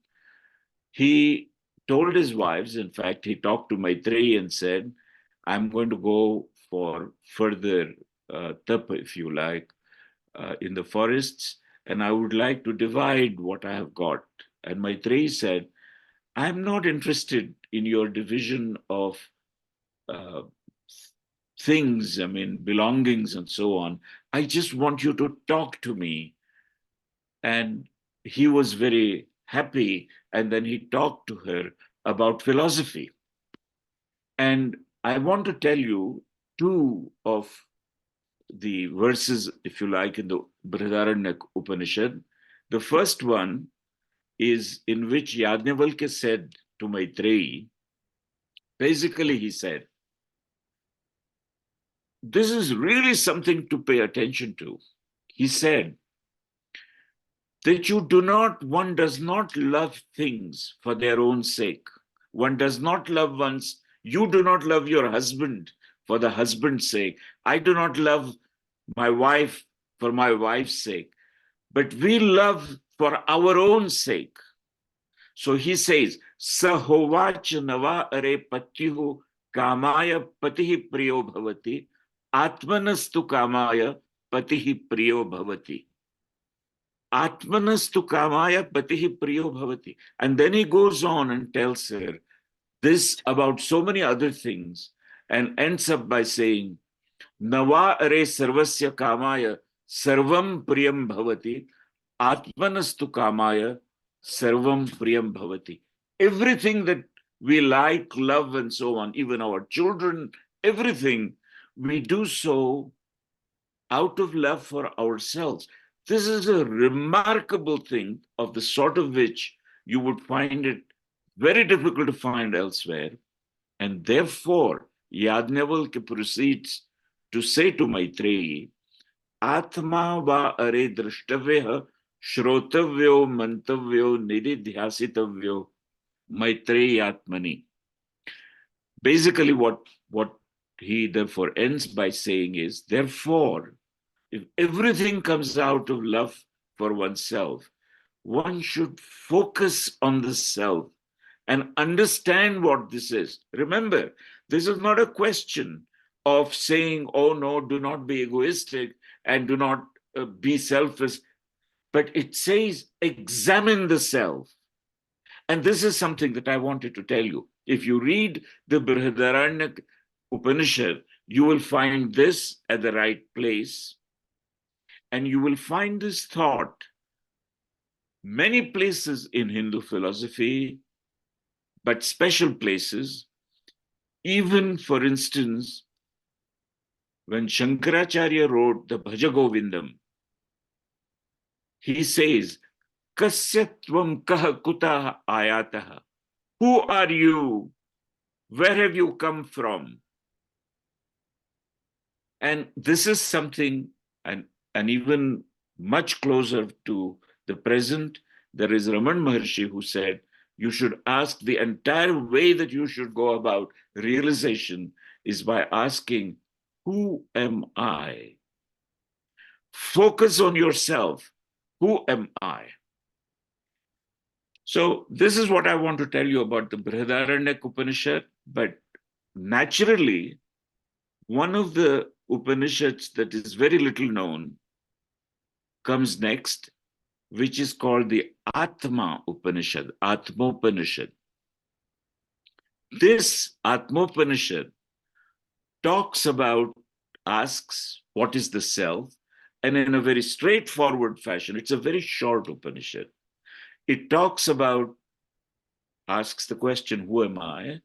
he told his wives, in fact, he talked to Maitreyi and said, I'm going to go for further tapa, if you like, in the forests, and I would like to divide what I have got. And Maitreyi said, I'm not interested in your division of things, belongings and so on. I just want you to talk to me. And he was very happy. And then he talked to her about philosophy. And I want to tell you 2 of the verses, if you like, in the Brihadaranyaka Upanishad. The first one is in which Yajnavalkya said to Maitreyi, basically he said, this is really something to pay attention to. He said that one does not love things for their own sake. One does not love you do not love your husband for the husband's sake. I do not love my wife for my wife's sake, but we love for our own sake. So he says, Sahovach nava are patyuhu kamaya patihi priyo bhavati, atmanastu kamaya patihi priyo bhavati. Atmanastu kamaya patihi priyo bhavati. And then he goes on and tells her this about so many other things and ends up by saying, Nava are sarvasya kamaya sarvam priyam bhavati, atmanastu kamaya sarvam priyam bhavati. Everything that we like, love, and so on, even our children, everything, we do so out of love for ourselves. This is a remarkable thing of the sort of which you would find it very difficult to find elsewhere. And therefore, Yajnavalkya proceeds to say to Maitreyi, Atma va are drashtavya shrotavyo mantavyo niridhyasitavyo Maitreyi Atmani. Basically, what he therefore ends by saying is, therefore, if everything comes out of love for oneself, one should focus on the self and understand what this is. Remember, this is not a question of saying, oh no, do not be egoistic and do not be selfish, but it says, examine the self. And this is something that I wanted to tell you. If you read the Brihadaranyaka Upanishad, you will find this at the right place. And you will find this thought many places in Hindu philosophy, but special places. Even, for instance, when Shankaracharya wrote the Bhaja Govindam, he says, Kasyatvam kaha kuta ayataha. Who are you? Where have you come from? And this is something, and even much closer to the present, There is Raman Maharshi who said, you should ask, the entire way that you should go about realization is by asking, who am I? Focus on yourself. Who am I? So this is what I want to tell you about the Brihadaranyaka Upanishad, but naturally, one of the Upanishads that is very little known comes next, which is called the Atma Upanishad, Atmopanishad. This Atmopanishad asks, what is the self? And in a very straightforward fashion, it's a very short Upanishad. It asks the question, who am I?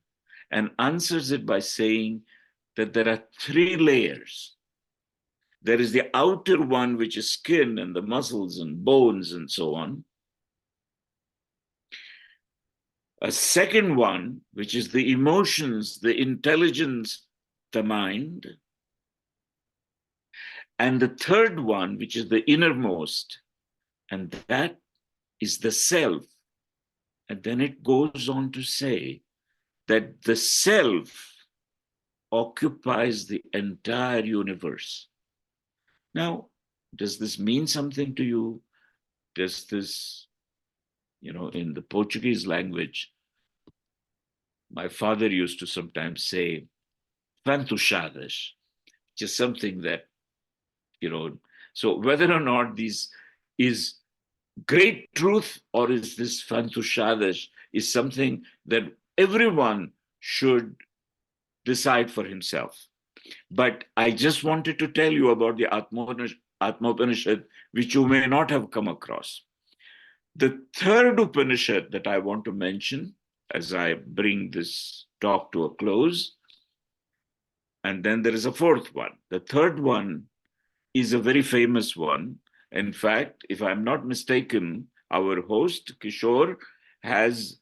And answers it by saying that there are three layers. There is the outer one, which is skin and the muscles and bones and so on. A second one, which is the emotions, the intelligence, the mind. And the third one, which is the innermost, and that is the self. And then it goes on to say that the self occupies the entire universe. Now, does this mean something to you? Does this, in the Portuguese language, my father used to sometimes say, fantuchadas, just something that, so whether or not this is great truth or is this fantuchadas is something that everyone should decide for himself. But I just wanted to tell you about the Atmopanishad, which you may not have come across. The third Upanishad that I want to mention as I bring this talk to a close, and then there is a fourth one. The third one is a very famous one. In fact, if I'm not mistaken, our host, Kishor, has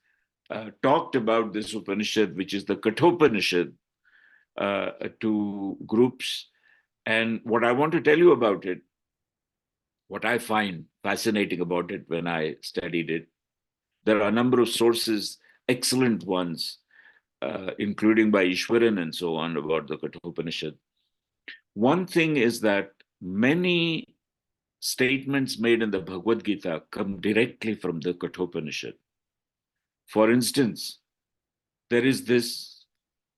talked about this Upanishad, which is the Kathopanishad, to groups. And what I want to tell you about it, what I find fascinating about it when I studied it, there are a number of sources, excellent ones, including by Ishwaran and so on, about the Kathopanishad. One thing is that many statements made in the Bhagavad Gita come directly from the Kathopanishad. For instance, there is this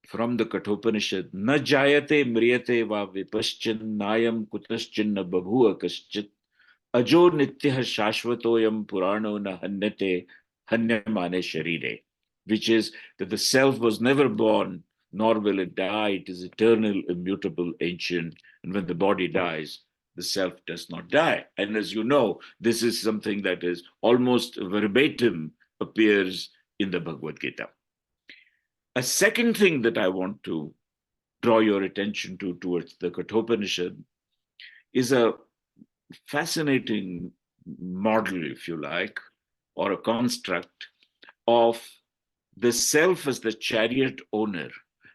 from the Kathopanishad, na jayate mriyate va vipaschin nayam kutaschinna babhuva kaschit ajo nityah shashvatoyam purano na hanyate hanyamane sharire, which is that the self was never born, nor will it die. It is eternal, immutable, ancient. And when the body dies, the self does not die. And as you know, this is something that is almost verbatim appears in the Bhagavad Gita. A second thing that I want to draw your attention towards the Kathopanishad is a fascinating model, if you like, or a construct of the self as the chariot owner,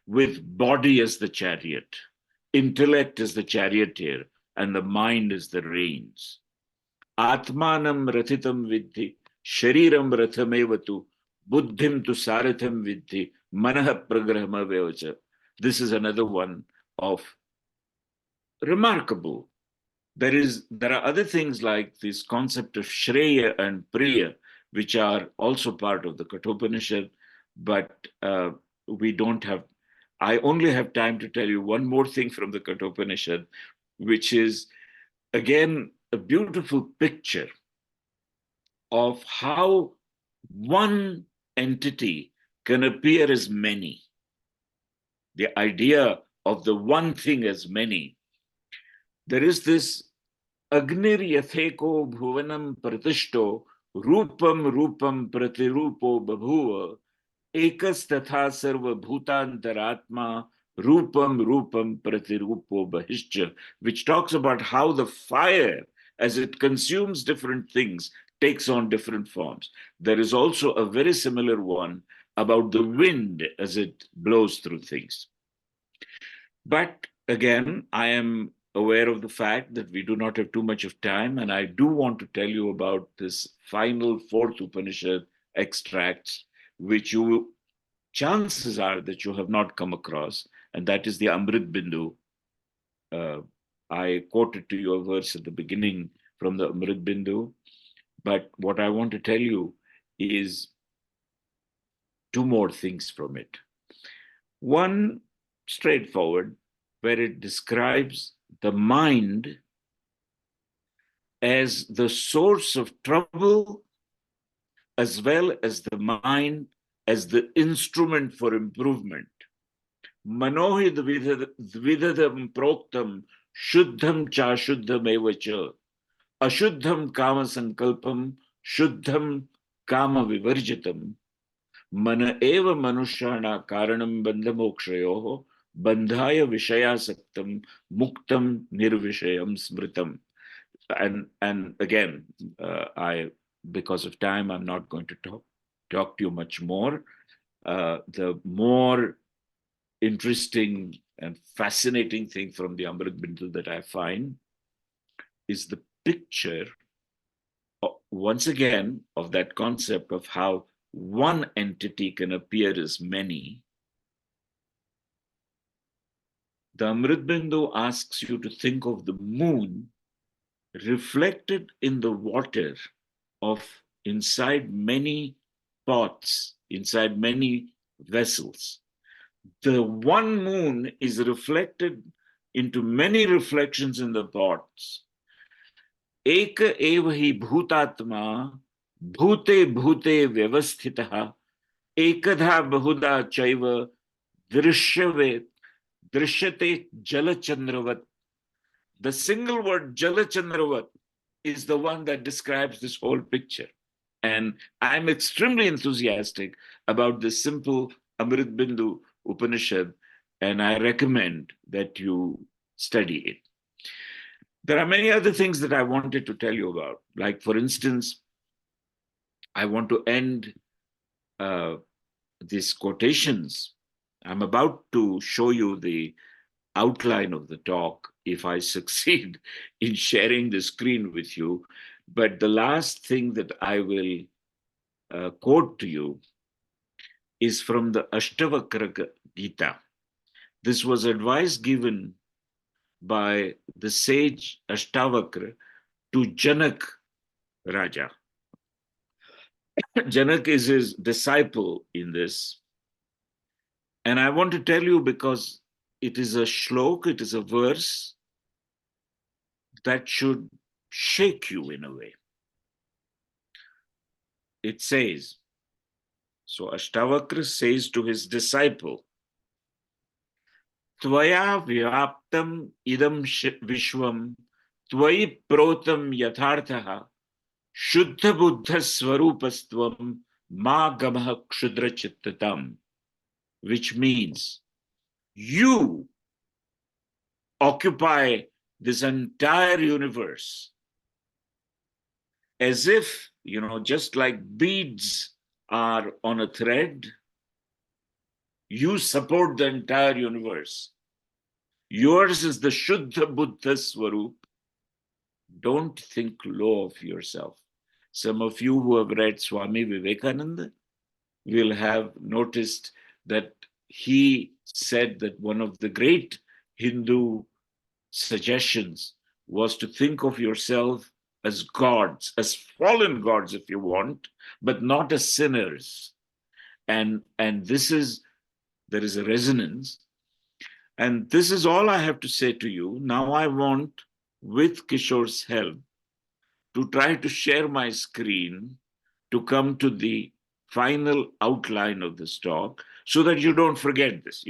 with body as the chariot, intellect as the charioteer, and the mind as the reins. Atmanam rathitam vidhi, shariram rathamevatu, buddhim tu saratham vidhi, manaha pragrahama vevacha. This is another one of remarkable. There are other things like this concept of Shreya and Priya, which are also part of the Kathopanishad, but we don't have, I only have time to tell you one more thing from the Kathopanishad, which is, again, a beautiful picture of how one entity can appear as many. The idea of the one thing as many. There is this Agnir yatheko bhuvanam pratishto rupam rupam pratirupo babhuva ekas tatha sarva bhutantaratma rupam rupam pratirupo bahishcha, which talks about how the fire, as it consumes different things, takes on different forms. There is also a very similar one about the wind as it blows through things. But again, I am aware of the fact that we do not have too much of time, and I do want to tell you about this final fourth Upanishad extracts, which chances are that you have not come across, and that is the Amrit Bindu. I quoted to you a verse at the beginning from the Amrit Bindu, but what I want to tell you is two more things from it. One, straightforward, where it describes the mind as the source of trouble, as well as the mind as the instrument for improvement. Manohi dvidadam proktam shuddham cha shuddham evacha ashuddham kama sankalpam shuddham kama vivarjitam mana eva manushana karanam bandhamokshayoho bandhaya vishayasaktam muktam nirvishayam smritam. And again, because of time, I'm not going to talk to you much more. The more interesting and fascinating thing from the Amrit Bindu that I find is the picture, once again, of that concept of how one entity can appear as many. The Amrit Bindu asks you to think of the moon reflected in the water of inside many pots, inside many vessels. The one moon is reflected into many reflections in the pots. Eka eva hi bhutatma bhute bhute vyavasthitah ekadha bahuda chaiva drishyate jalachandravat. The single word jalachandravat is the one that describes this whole picture. And I'm extremely enthusiastic about this simple Amrit Bindu Upanishad, and I recommend that you study it. There are many other things that I wanted to tell you about. Like, for instance, I want to end these quotations. I'm about to show you the outline of the talk if I succeed in sharing the screen with you. But the last thing that I will quote to you is from the Ashtavakra Gita. This was advice given by the sage Ashtavakra to Janak Raja. Janak is his disciple in this. And I want to tell you because it is a shlok, it is a verse that should shake you in a way. It says, so Ashtavakra says to his disciple, Tvaya vyaptam idam vishwam tvai protam yatharthaha shuddha buddha swarupastvam ma gamah kshudra chittatam, which means you occupy this entire universe as if, just like beads are on a thread, you support the entire universe. Yours is the Shuddha Buddha Swarup. Don't think low of yourself. Some of you who have read Swami Vivekananda will have noticed that he said that one of the great Hindu suggestions was to think of yourself as gods, as fallen gods if you want, but not as sinners. And there is a resonance. And this is all I have to say to you. Now I want, with Kishor's help, to try to share my screen to come to the final outline of this talk so that you don't forget this.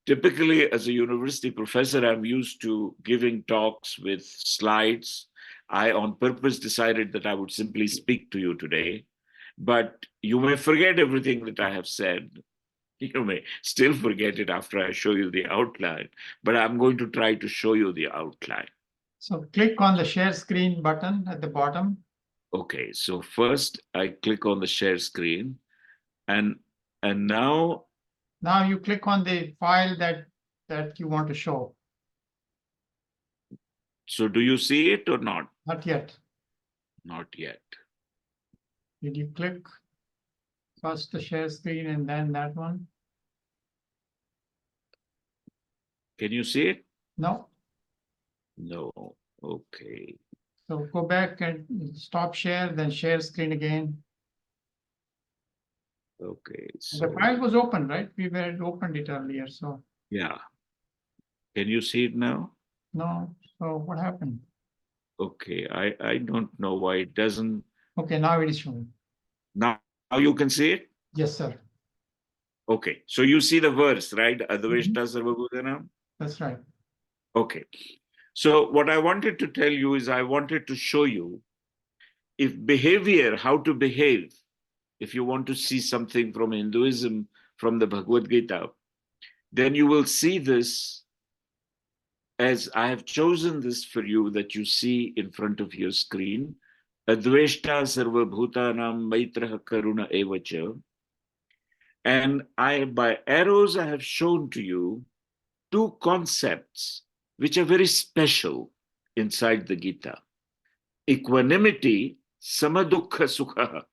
Typically as a university professor, I'm used to giving talks with slides. I on purpose decided that I would simply speak to you today, but you may forget everything that I have said. You may still forget it after I show you the outline, but I'm going to try to show you the outline. So click on the share screen button at the bottom. Okay, so first I click on the share screen and now you click on the file that you want to show. So do you see it or not? Not yet. Not yet. Did you click first the share screen and then that one? Can you see it? No. No. Okay. So go back and stop share, then share screen again. Okay. The So file was open, right? We were opened it earlier, so yeah. Can you see it now? no. So what happened? Okay. I don't know why it doesn't. Okay, now it is showing. Now you can see it? Yes, sir. Okay. So you see the verse, right? Mhm. Adveshta Sarvabhutanam? That's right. Okay. So what I wanted to tell you is I wanted to show you if behavior, how to behave, if you want to see something from Hinduism, from the Bhagavad Gita, then you will see this as I have chosen this for you that you see in front of your screen. Adveshta Sarva Bhutanam Maitraha Karuna Evacha. And by arrows, I have shown to you two concepts which are very special inside the Gita. Equanimity, samadukha sukha.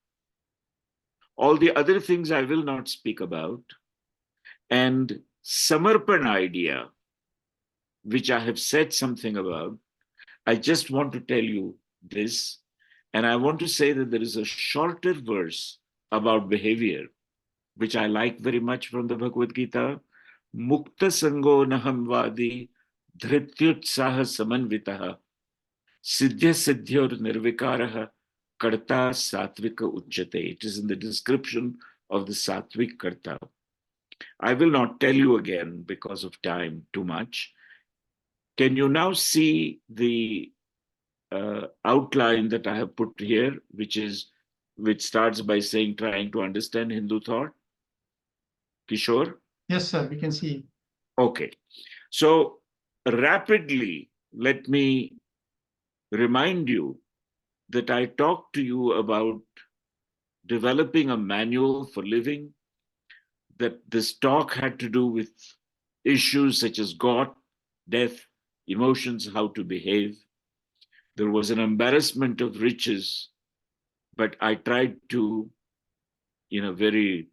All the other things I will not speak about. And samarpan idea, which I have said something about. I just want to tell you this. And I want to say that there is a shorter verse about behavior, which I like very much from the Bhagavad Gita. Mukta sango naham vadi dhrityutsaha samanvitaha siddhya siddhyor nirvikaraha karta satvika uchyate. It is in the description of the satvik karta. I will not tell you again because of time too much. Can you now see the outline that I have put here, which starts by saying trying to understand Hindu thought? Kishor? Yes, sir. We can see. Okay. So rapidly, let me remind you that I talked to you about developing a manual for living, that this talk had to do with issues such as God, death, emotions, how to behave. There was an embarrassment of riches, but I tried to, in a very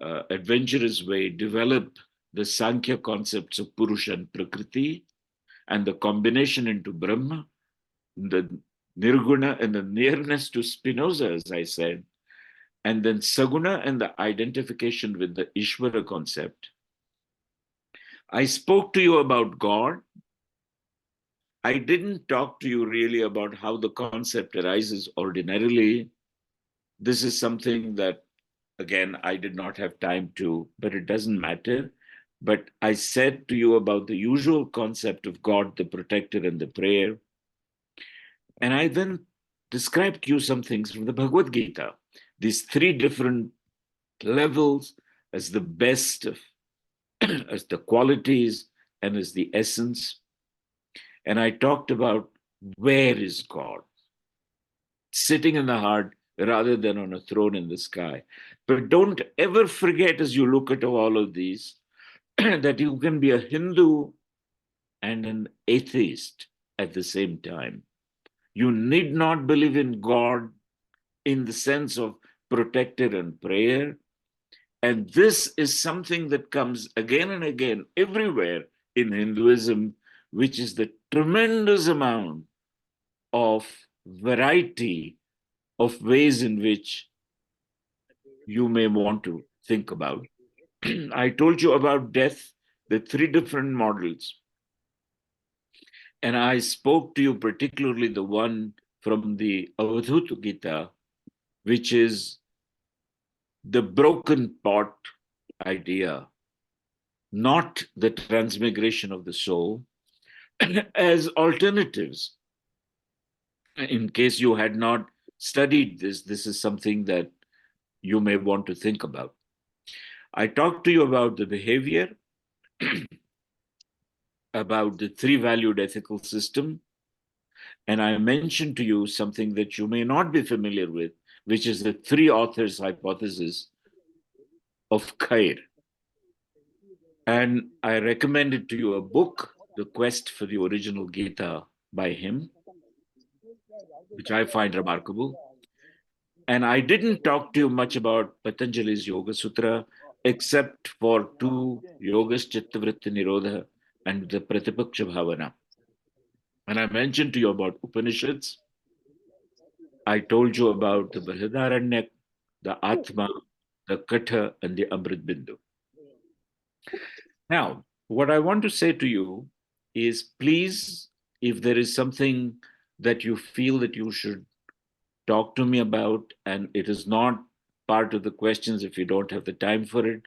adventurous way, develop the Sankhya concepts of Purusha and Prakriti and the combination into Brahma, the Nirguna and the nearness to Spinoza, as I said, and then Saguna and the identification with the Ishvara concept. I spoke to you about God. I didn't talk to you really about how the concept arises ordinarily. This is something that, again, I did not have time to, but it doesn't matter. But I said to you about the usual concept of God, the protector, and the prayer. And I then described to you some things from the Bhagavad Gita, these three different levels as the best of, as the qualities and as the essence. And I talked about where is God? Sitting in the heart rather than on a throne in the sky. But don't ever forget as you look at all of these that you can be a Hindu and an atheist at the same time. You need not believe in God in the sense of protector and prayer. And this is something that comes again and again everywhere in Hinduism, which is the tremendous amount of variety of ways in which you may want to think about. I told you about death, the three different models. And I spoke to you particularly the one from the Avadhuta Gita, which is the broken pot idea, not the transmigration of the soul, as alternatives. In case you had not studied this, this is something that you may want to think about. I talked to you about the behavior, about the three valued ethical system, and I mentioned to you something that you may not be familiar with, which is the three authors hypothesis of Khair. And I recommended to you a book, The Quest for the Original Gita, by him, which I find remarkable. And I didn't talk to you much about Patanjali's Yoga Sutra, except for two Yogas Chittavritti Nirodha and the Pratipaksha Bhavana. When I mentioned to you about Upanishads, I told you about the Brihadaranya, the Atma, the Katha, and the Amrit Bindu. Now, what I want to say to you is, please, if there is something that you feel that you should talk to me about, and it is not part of the questions if you don't have the time for it,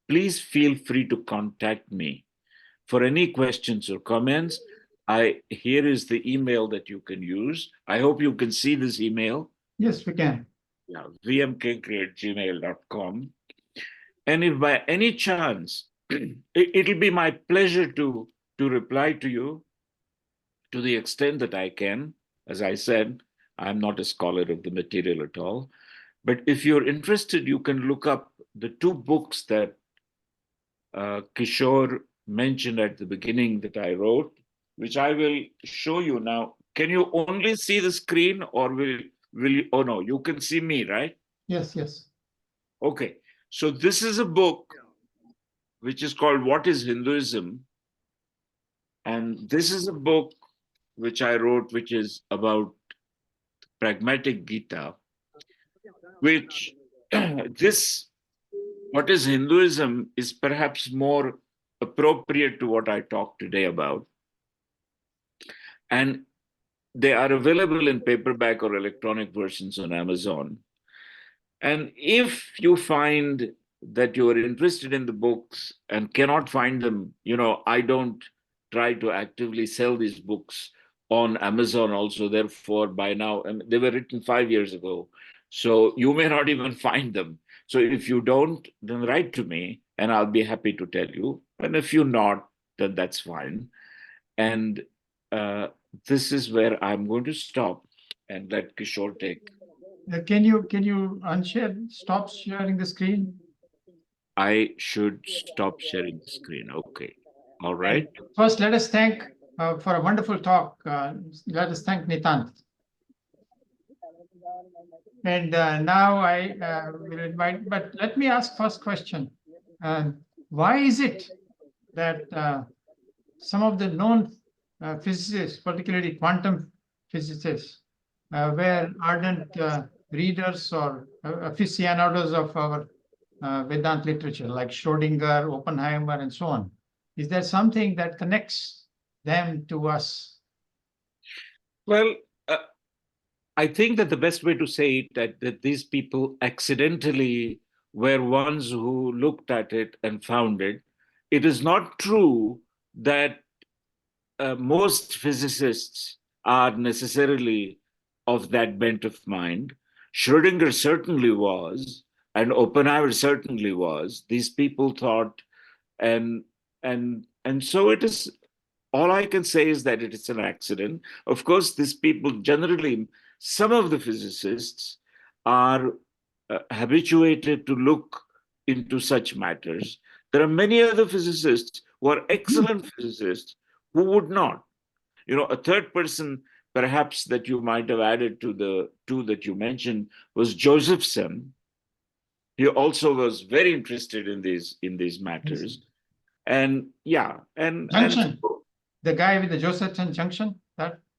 please feel free to contact me. For any questions or comments, here is the email that you can use. I hope you can see this email. Yes, we can. Yeah, vmkenkre@gmail.com. And if by any chance, it'll be my pleasure to reply to you to the extent that I can. As I said, I'm not a scholar of the material at all. But if you're interested, you can look up the two books that Kishor mentioned at the beginning that I wrote, which I will show you now. Can you only see the screen, or will you? Oh no, you can see me, right? Yes, yes. Okay. So this is a book which is called What is Hinduism? And this is a book which I wrote, which is about pragmatic Gita, which what is Hinduism is perhaps more appropriate to what I talk today about. And they are available in paperback or electronic versions on Amazon. And if you find that you are interested in the books and cannot find them, I don't try to actively sell these books on Amazon also. Therefore, by now, and they were written 5 years ago, so you may not even find them. So if you don't, then write to me and I'll be happy to tell you. And if you're not, then that's fine. And this is where I'm going to stop and let Kishore take. Can you unshare, stop sharing the screen? I should stop sharing the screen. Okay. All right. And first, let us thank for a wonderful talk. Let us thank Nitant. And now I will invite, but let me ask first question. Why is it that some of the known physicists, particularly quantum physicists, were ardent readers or aficionados of our Vedanta literature, like Schrodinger, Oppenheimer, and so on? Is there something that connects them to us? Well, I think that the best way to say it that these people accidentally were ones who looked at it and found it. It is not true that most physicists are necessarily of that bent of mind. Schrodinger certainly was, and Oppenheimer certainly was. These people thought, and so it is. All I can say is that it is an accident. Of course, these people generally, some of the physicists are habituated to look into such matters. There are many other physicists who are excellent physicists who would not. A third person, perhaps, that you might have added to the two that you mentioned was Josephson. He also was very interested in these matters. And yeah, and the guy with the Josephson junction?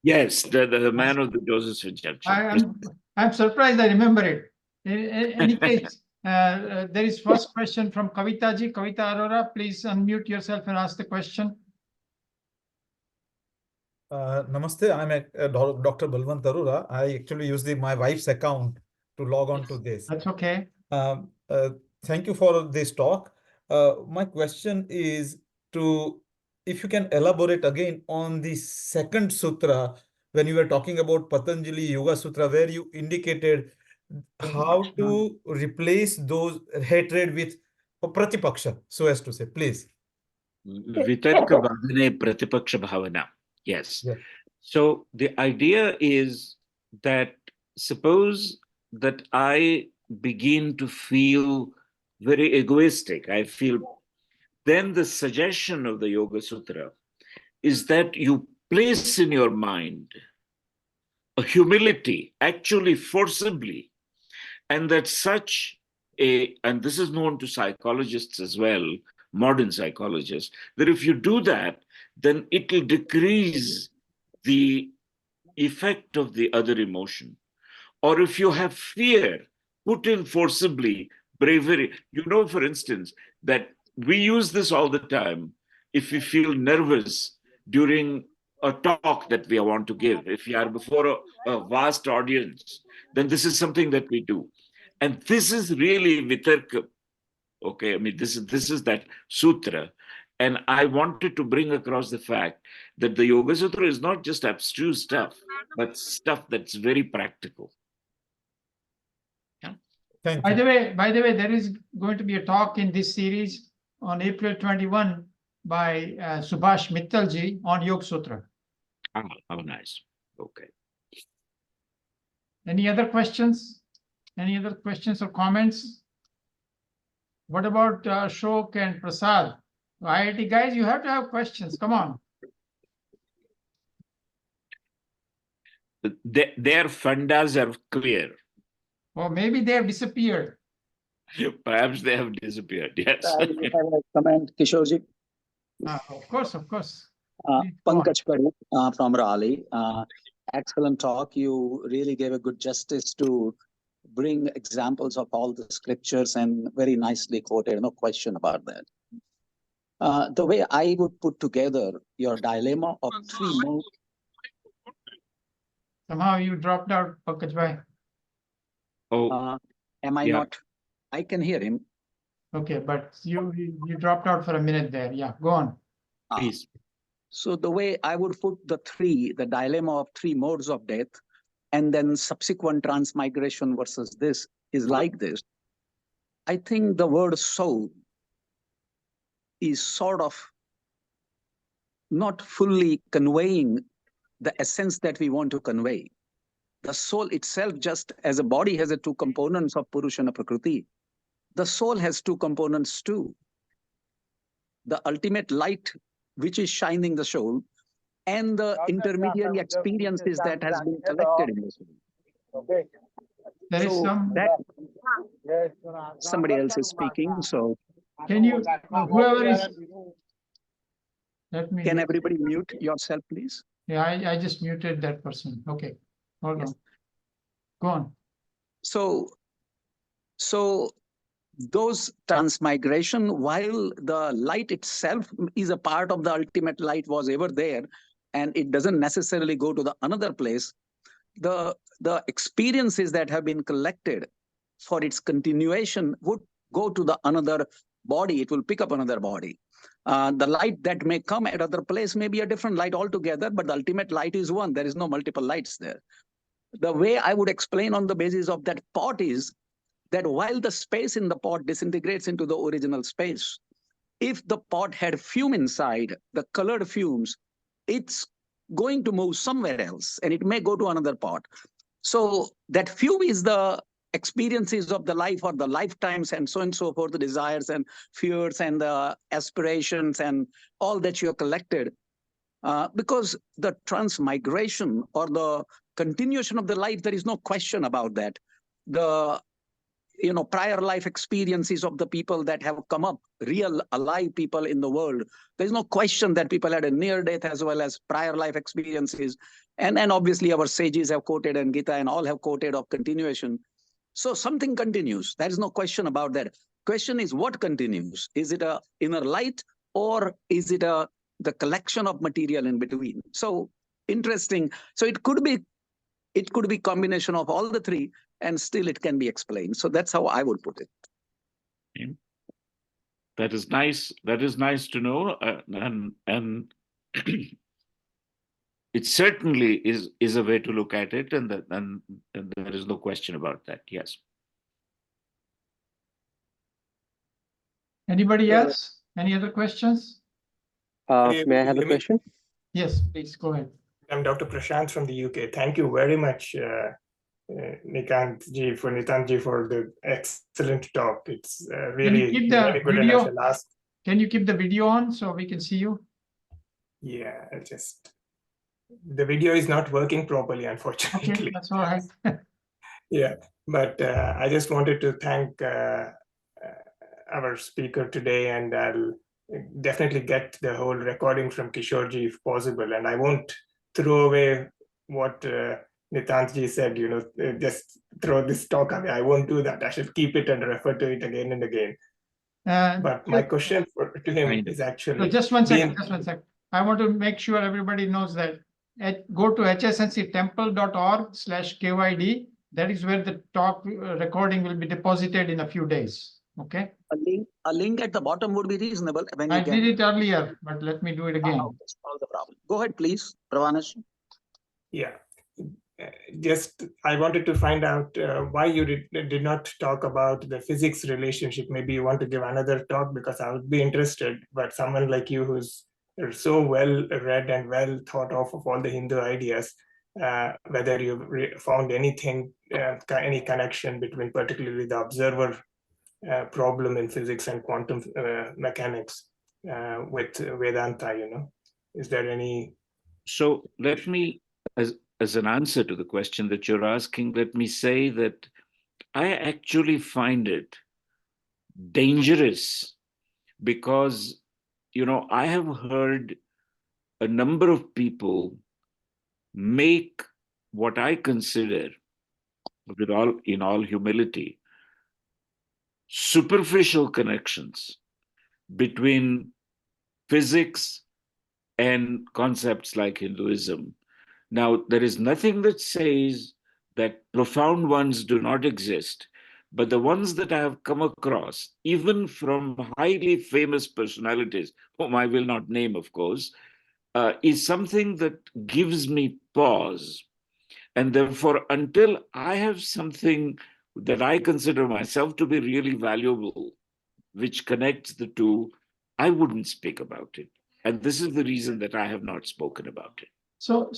Yes, the man of the Josephson junction. I'm surprised I remember it. In any case, there is first question from Kavita ji. Kavita Arora, please unmute yourself and ask the question. Namaste, I'm Dr. Balwant Arora. I actually use my wife's account to log on to this. That's okay. Thank you for this talk. My question is if you can elaborate again on the second sutra, when you were talking about Patanjali Yoga Sutra, where you indicated how to replace those hatred with pratipaksha, so as to say, please. Vitarka Vadhane Pratipaksha Bhavana. Yes. Yeah. So the idea is that suppose that I begin to feel very egoistic, then the suggestion of the Yoga Sutra is that you place in your mind a humility, actually forcibly, and that such a, and this is known to psychologists as well, modern psychologists, that if you do that, then it will decrease the effect of the other emotion. Or if you have fear, put in forcibly bravery. You know, for instance, that we use this all the time. If we feel nervous during a talk that we want to give, if we are before a vast audience, then this is something that we do. And this is really vitarka. Okay, I mean, this is that sutra. And I wanted to bring across the fact that the Yoga Sutra is not just abstruse stuff, but stuff that's very practical. Thank By you. the way, there is going to be a talk in this series on April 21 by Subhash Mittalji on Yoga Sutra. Ah, how nice. Okay. Any other questions? Any other questions or comments? What about Ashok and Prasad? IIT guys, you have to have questions. Come on. Their fundas are clear. Or maybe they have disappeared. Perhaps they have disappeared. Yes. I have a comment, Kishorji. Of course, of course. Uh, Please go on. Pankaj Parikh from Raleigh. Excellent talk. You really gave a good justice to bring examples of all the scriptures and very nicely quoted. No question about that. The way I would put together your dilemma of three modes. Somehow you dropped out, Pankaj Bhai. Oh, Am I yeah. not? I can hear him. Okay, but you dropped out for a minute there. Yeah, go on. Please. So the way I would put the dilemma of three modes of death, and then subsequent transmigration versus this is like this. I think the word soul is sort of not fully conveying the essence that we want to convey. The soul itself, just as a body has two components of Purusha and Prakriti, the soul has two components too. The ultimate light, which is shining the soul, and the intermediary experiences that has been collected in the soul. There is some. Somebody else is speaking, so Can you, whoever is. Let me. can everybody mute yourself, please? Yeah, I just muted that person. Okay, hold Yes. on. Go on. So those transmigration, while the light itself is a part of the ultimate light was ever there, and it doesn't necessarily go to the another place, the experiences that have been collected for its continuation would go to the another body. It will pick up another body. The light that may come at other place may be a different light altogether, but the ultimate light is one. There is no multiple lights there. The way I would explain on the basis of that pot is that while the space in the pot disintegrates into the original space, if the pot had fume inside, the colored fumes, it's going to move somewhere else and it may go to another pot. So that fume is the experiences of the life or the lifetimes and so forth, the desires and fears and the aspirations and all that you have collected. Because the transmigration or the continuation of the life, there is no question about that. The prior life experiences of the people that have come up, real alive people in the world. There's no question that people had a near death as well as prior life experiences. And obviously our sages have quoted and Gita and all have quoted of continuation. So something continues. There is no question about that. Question is what continues? Is it a inner light or is it the collection of material in between? So interesting. So it could be combination of all the three, and still it can be explained. So that's how I would put it. That is nice. That is nice to know. And it certainly is a way to look at it, and there is no question about that. Yes. Anybody else? Any other questions? May I have a question? Yes, please go ahead. I'm Dr. Prashant from the UK. Thank you very much, Nitantji, for the excellent talk. It's really keep the very good. video? And I shall ask. Can you keep the video on so we can see you? Yeah, I'll just. the video is not working properly, Okay, unfortunately. that's all right. Yeah, but I just wanted to thank our speaker today, and I'll definitely get the whole recording from Kishorji if possible. And I won't throw away what Nitantji said, just throw this talk away. I won't do that. I should keep it and refer to it again and again. But my question to him is So actually, just one second, I want to make sure everybody knows that. Go to hsnctemple.org/KYD. That is where the talk recording will be deposited in a few days. Okay. A link at the bottom would be reasonable when you I get. did it earlier, but let me do it again. That's all the problem. Go ahead, please, Pravanash. yeah. Just I wanted to find out why you did not talk about the physics relationship. Maybe you want to give another talk, because I would be interested. But someone like you who's so well read and well thought of all the Hindu ideas, whether you've found anything, any connection between particularly the observer problem in physics and quantum mechanics with Vedanta, is there any? So let me, as an answer to the question that you're asking, let me say that I actually find it dangerous because, I have heard a number of people make what I consider, in all humility, superficial connections between physics and concepts like Hinduism. Now, there is nothing that says that profound ones do not exist, but the ones that I have come across, even from highly famous personalities, whom I will not name, of course, is something that gives me pause. And therefore, until I have something that I consider myself to be really valuable, which connects the two, I wouldn't speak about it. And this is the reason that I have not spoken about it. So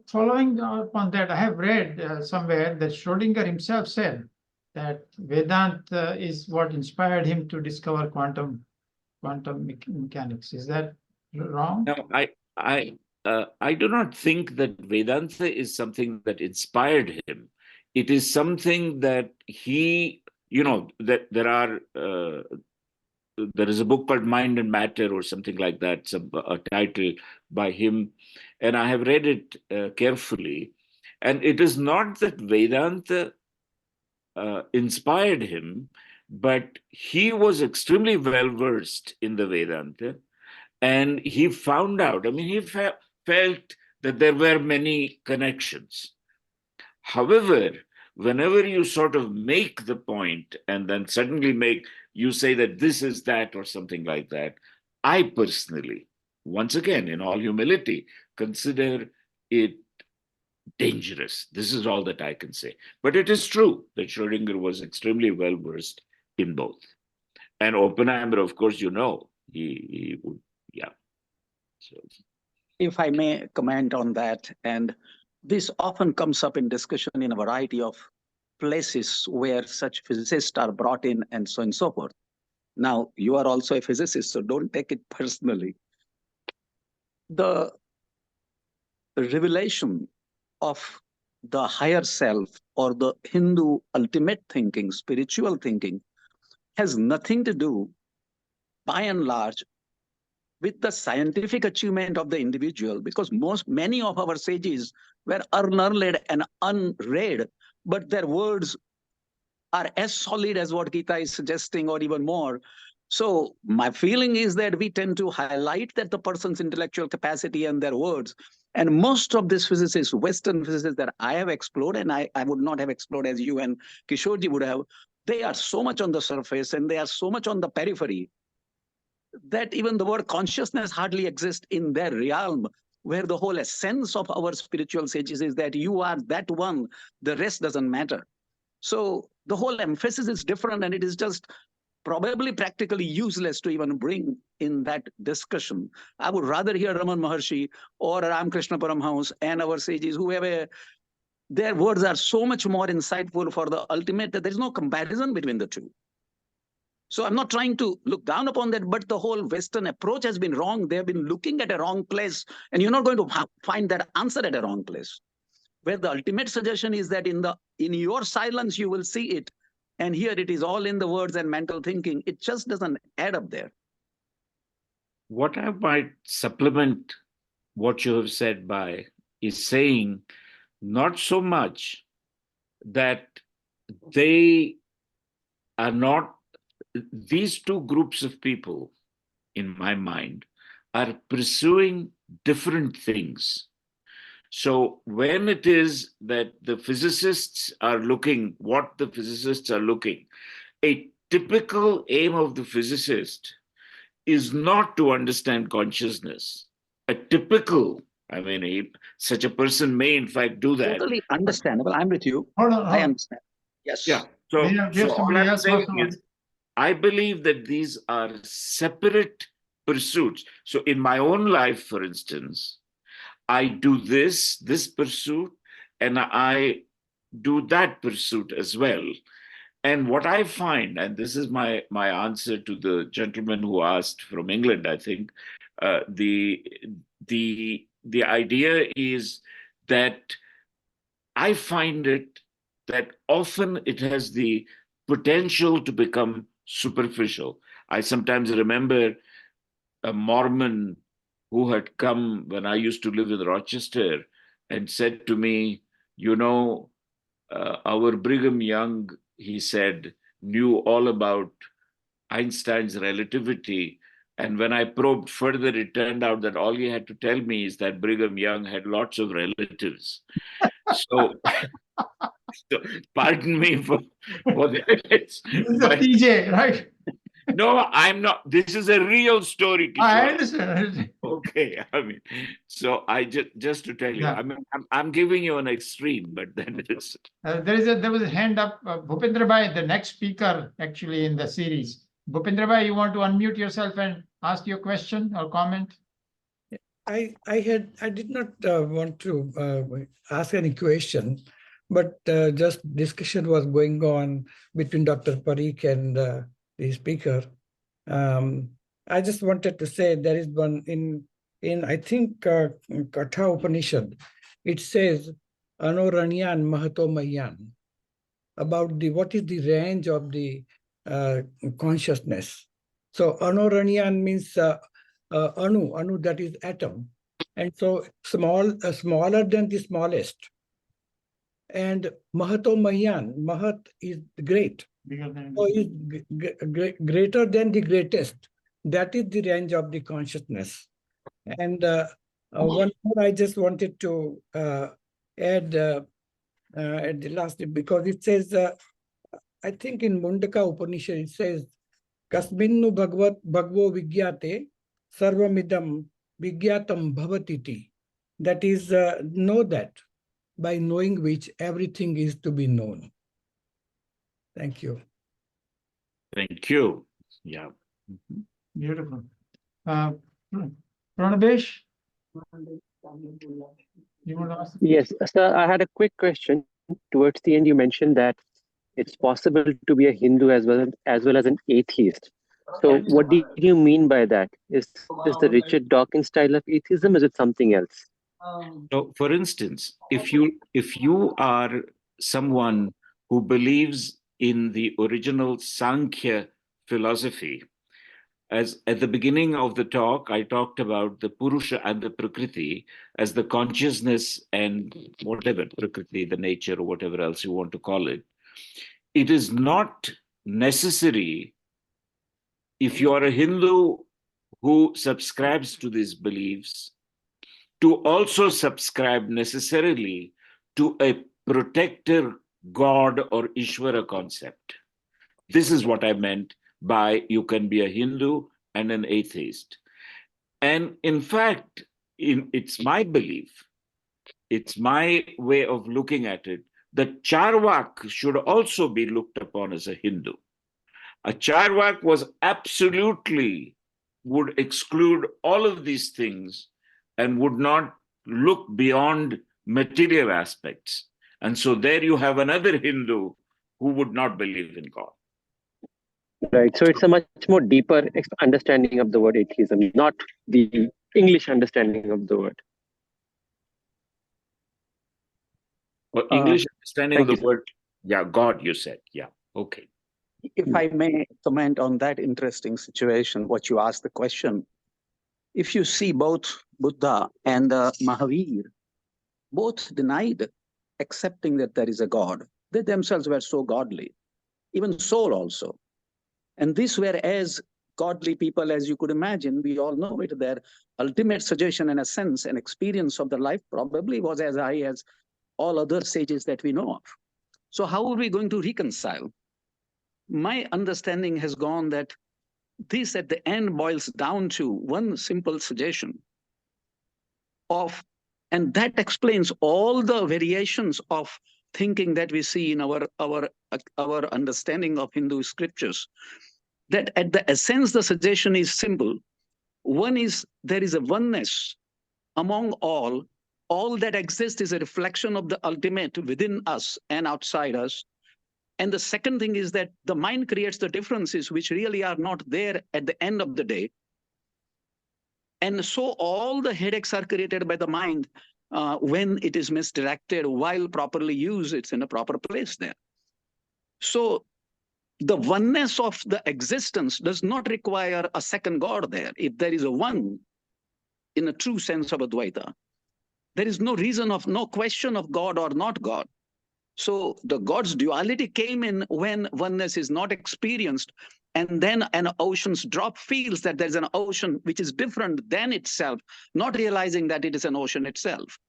following up on that, I have read somewhere that Schrodinger himself said that Vedanta is what inspired him to discover quantum mechanics. Is that wrong? Now, I do not think that Vedanta is something that inspired him. It is something that he, that there is a book called Mind and Matter or something like that, a title by him, and I have read it carefully. And it is not that Vedanta inspired him, but he was extremely well versed in the Vedanta, and he found out. I mean, he felt that there were many connections. However, whenever you sort of make the point and then suddenly you say that this is that or something like that, I personally, once again, in all humility, consider it dangerous. This is all that I can say. But it is true that Schrodinger was extremely well versed in both. And Oppenheimer, of course, he would, yeah. So. If I may comment on that, and this often comes up in discussion in a variety of places where such physicists are brought in and so on and so forth. Now, you are also a physicist, so don't take it personally. The revelation of the higher self or the Hindu ultimate thinking, spiritual thinking, has nothing to do, by and large, with the scientific achievement of the individual, because many of our sages were unlearned and unread, but their words are as solid as what Gita is suggesting, or even more. So my feeling is that we tend to highlight that the person's intellectual capacity and their words. And most of these physicists, Western physicists that I have explored, and I would not have explored as you and Kishorji would have, they are so much on the surface and they are so much on the periphery that even the word consciousness hardly exists in their realm, where the whole essence of our spiritual sages is that you are that one, the rest doesn't matter. So the whole emphasis is different, and it is just probably practically useless to even bring in that discussion. I would rather hear Raman Maharshi or Ramakrishna Paramhans and our sages who have their words are so much more insightful for the ultimate that there is no comparison between the two. So I'm not trying to look down upon that, but the whole Western approach has been wrong. They have been looking at a wrong place, and you're not going to find that answer at a wrong place. Where the ultimate suggestion is that in your silence you will see it, and here it is all in the words and mental thinking. It just doesn't add up there. What I might supplement what you have said by is saying not so much that they are not, these two groups of people, in my mind, are pursuing different things. So when it is that the physicists are looking, what the physicists are looking, a typical aim of the physicist is not to understand consciousness. A typical, such a person may in fact do that. Totally understandable. I'm with you. Hold on, I understand. Yes. Yeah. We So, have so all somebody I'm else saying also. is, I believe that these are separate pursuits. So in my own life, for instance, I do this pursuit, and I do that pursuit as well. And what I find, and this is my answer to the gentleman who asked from England, I think, the idea is that I find it that often it has the potential to become superficial. I sometimes remember a Mormon who had come when I used to live in Rochester and said to me, our Brigham Young, he said, knew all about Einstein's relativity. And when I probed further, it turned out that all he had to tell me is that Brigham Young had lots of relatives. So, so pardon me for that. This is a PJ, right? No, I'm not. This is a real story, Kishor. I understand. Okay, so I just to tell you, Yeah. I'm giving you an extreme, but then it is. There was a hand up, Bhupendra Bhai, the next speaker actually in the series. Bhupendra Bhai, you want to unmute yourself and ask your question or comment? I did not want to ask any question, but just discussion was going on between Dr. Parikh and the speaker. I just wanted to say there is one in I think Katha Upanishad. It says Anoranyan Mahatomayan about what is the range of the consciousness. So Anoranyan means anu, that is atom. And so smaller than the smallest. And Mahatomayan, Mahat is great. So is greater than the greatest. That is the range of the consciousness. And one more I just wanted to add at the last, because it says, I think in Mundaka Upanishad, it says, Kasminnu Bhagavo Vigyate Sarvamidam Vigyatam Bhavatiti. That is, know that, by knowing which everything is to be known. Thank you. Thank you. Yeah. Beautiful. Pranabesh? You want to ask? Yes, sir, I had a quick question. Towards the end, you mentioned that it's possible to be a Hindu as well as an atheist. So what do you mean by that? Is this the Richard Dawkins style of atheism? Or is it something else? So, for instance, if you are someone who believes in the original Sankhya philosophy, as at the beginning of the talk, I talked about the Purusha and the Prakriti as the consciousness and whatever, Prakriti, the nature, or whatever else you want to call it. It is not necessary, if you are a Hindu who subscribes to these beliefs, to also subscribe necessarily to a protector God or Ishvara concept. This is what I meant by you can be a Hindu and an atheist. And in fact, it's my belief, it's my way of looking at it, that Charvak should also be looked upon as a Hindu. A Charvak would exclude all of these things and would not look beyond material aspects. And so there you have another Hindu who would not believe in God. Right. So it's a much more deeper understanding of the word atheism, not the English understanding of the word. Or English understanding of Thank the you, word, yeah, God, you said. Yeah. Okay. If I may comment on that interesting situation, what you asked the question, if you see both Buddha and Mahavir, both denied accepting that there is a God. They themselves were so godly, even soul also. And this were as godly people as you could imagine. We all know it. Their ultimate suggestion, in a sense, and experience of their life probably was as high as all other sages that we know of. So how are we going to reconcile? My understanding has gone that this at the end boils down to one simple suggestion of, and that explains all the variations of thinking that we see in our understanding of Hindu scriptures. That at the essence, the suggestion is simple. One is there is a oneness among all. All that exists is a reflection of the ultimate within us and outside us. And the second thing is that the mind creates the differences which really are not there at the end of the day. And so all the headaches are created by the mind when it is misdirected. While properly used, it's in a proper place there. So the oneness of the existence does not require a second God there. If there is a one in a true sense of Advaita, there is no reason of, no question of God or not God. So the God's duality came in when oneness is not experienced, and then an ocean's drop feels that there's an ocean which is different than itself, not realizing that it is an ocean itself.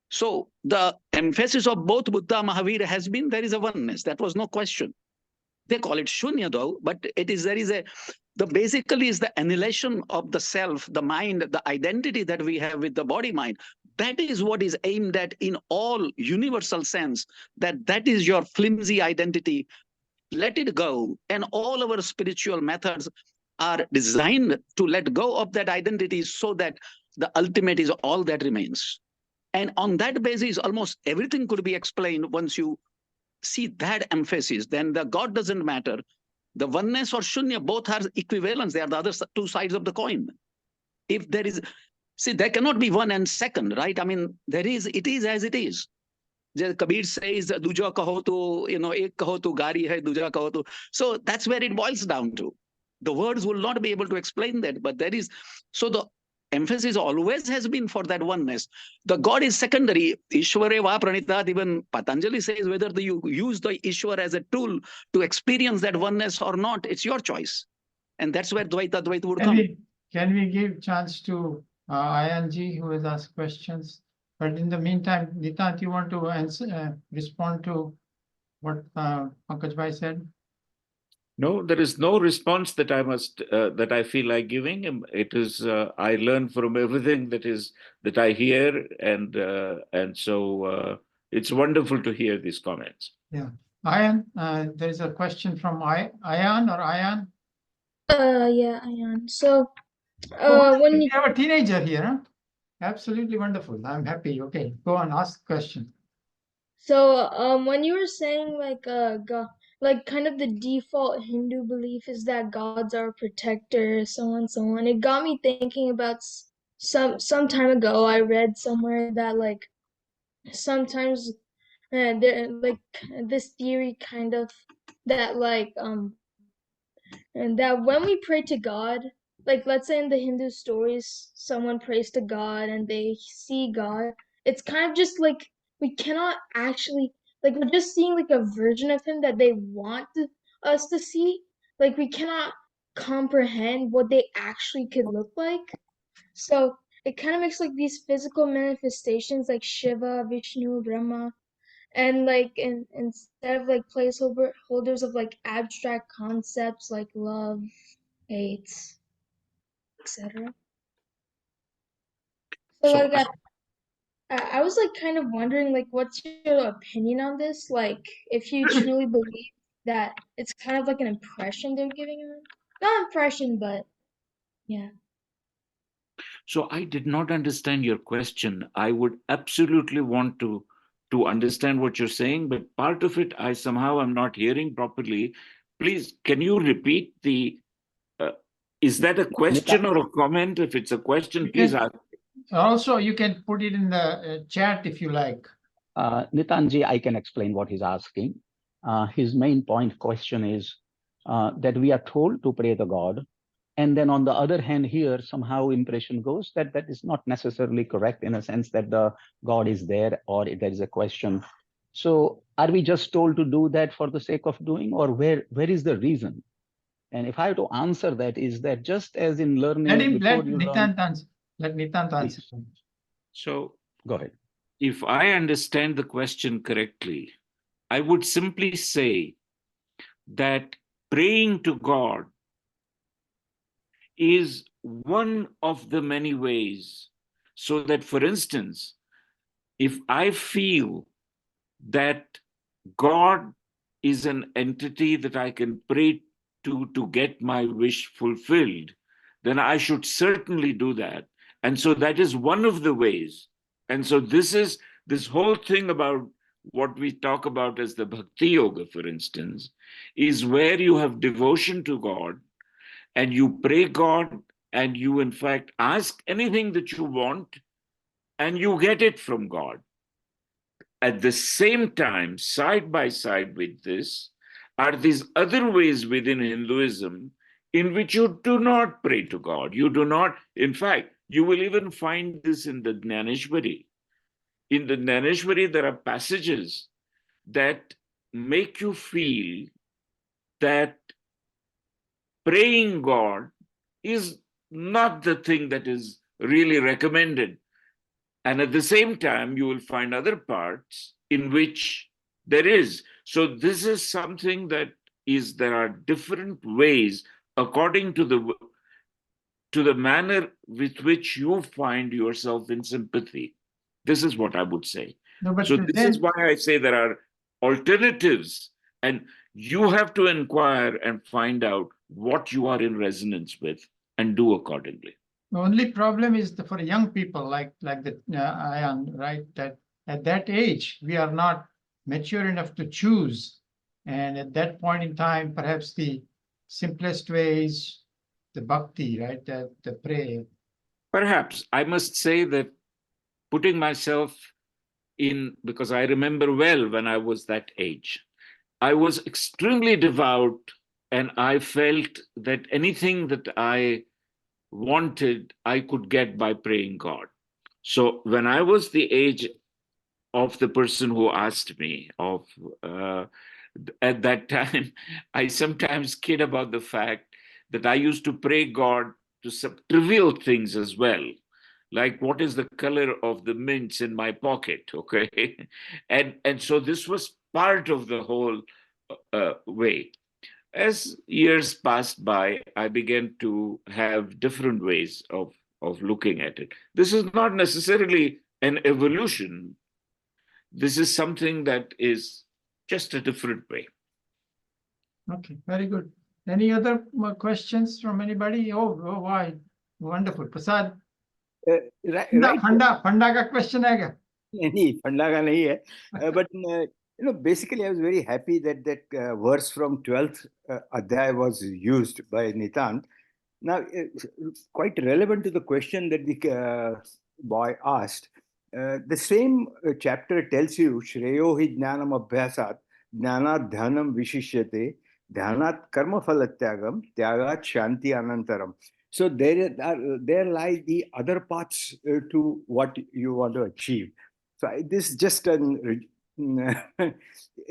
So the emphasis of both Buddha and Mahavir has been there is a oneness. That was no question. They call it shunya though, but it is the basically is the annihilation of the self, the mind, the identity that we have with the body mind. That is what is aimed at in all universal sense, that is your flimsy identity. Let it go. And all our spiritual methods are designed to let go of that identity so that the ultimate is all that remains. And on that basis, almost everything could be explained once you see that emphasis. Then the God doesn't matter. The oneness or shunya, both are equivalents. They are the other two sides of the coin. If there is, see, there cannot be one and second, right? I mean, it is as it is. Kabir says, "Duja kaho to, ek kaho to gari hai, duja kaho to." So that's where it boils down to. The words will not be able to explain that, but there is, so the emphasis always has been for that oneness. The God is secondary. Ishware va pranitat, even Patanjali says whether you use the Ishwar as a tool to experience that oneness or not, it's your choice. And that's where Dvaita would come. Can we give chance to Ayanji who has asked questions? But in the meantime, Nitant, you want to answer, respond to what Pankaj Bhai said? No, there is no response that that I feel like giving. It is I learn from everything that I hear, and so it's wonderful to hear these comments. Yeah, Ayan, there is a question from Ayan or Ayan. Yeah, Ayan. So, when when you have a teenager here, huh? Absolutely wonderful. I'm happy. Okay, go on, ask the question. So, when you were saying God, like kind of the default Hindu belief is that gods are protectors, so on, it got me thinking about some time ago. I read somewhere that like sometimes like this theory kind of that and that when we pray to God, like let's say in the Hindu stories, someone prays to God and they see God, it's kind of just like we cannot actually, like we're just seeing like a version of him that they want us to see. Like we cannot comprehend what they actually could look like. So it kind of makes like these physical manifestations like Shiva, Vishnu, Brahma, and like instead of like placeholders of like abstract concepts like love, hate, etc. So So like I was like kind of wondering like what's your opinion on this? Like if you truly believe that it's kind of like an impression they're giving you. Not impression, but yeah. So I did not understand your question. I would absolutely want to understand what you're saying, but part of it I somehow am not hearing properly. Please, can you repeat the, is that a question or a comment? If it's a question, please ask. Also, you can put it in the chat if you like. Nitanji, I can explain what he's asking. His main question is that we are told to pray the God. And then on the other hand, here somehow impression goes that that is not necessarily correct in a sense that the God is there or there is a question. So are we just told to do that for the sake of doing, or where is the reason? And if I have to answer that, is that just as in learning Let before you learn? Nitant answer. Let Nitant answer. So go ahead. If I understand the question correctly, I would simply say that praying to God is one of the many ways. So that, for instance, if I feel that God is an entity that I can pray to get my wish fulfilled, then I should certainly do that. And so that is one of the ways. And so this whole thing about what we talk about as the Bhakti Yoga, for instance, is where you have devotion to God and you pray God and you in fact ask anything that you want and you get it from God. At the same time, side by side with this, are these other ways within Hinduism in which you do not pray to God. You do not, in fact, you will even find this in the Jnaneshwari. In the Jnaneshwari, there are passages that make you feel that praying God is not the thing that is really recommended. And at the same time, you will find other parts in which there is. So this is something that is, there are different ways according to the manner with which you find yourself in sympathy. This is what I would say. No, but so this is why I say there are alternatives, and you have to inquire and find out what you are in resonance with and do accordingly. The only problem is for young people like the Ayan, right? That at that age, we are not mature enough to choose. And at that point in time, perhaps the simplest way is the bhakti, right? The prayer. Perhaps I must say that putting myself in, because I remember well when I was that age, I was extremely devout and I felt that anything that I wanted, I could get by praying God. So when I was the age of the person who asked me at that time, I sometimes kid about the fact that I used to pray God to some trivial things as well, like what is the color of the mints in my pocket, okay? and so this was part of the whole way. As years passed by, I began to have different ways of looking at it. This is not necessarily an evolution. This is something that is just a different way. Okay, very good. Any other questions from anybody? Oh, why? Wonderful. Prasad? Right. फंडा का question है क्या? नहीं, फंडा का नहीं है. But basically, I was very happy that verse from 12th Adhyay was used by Nitant. Now, quite relevant to the question that the boy asked. The same chapter tells you, Shreyo hi jnanam abhyasat, jnanat dhyanam vishishyate, dhyanat karma phalatyagam, tyagat shanti anantaram. So there lie the other paths to what you want to achieve. So this is just an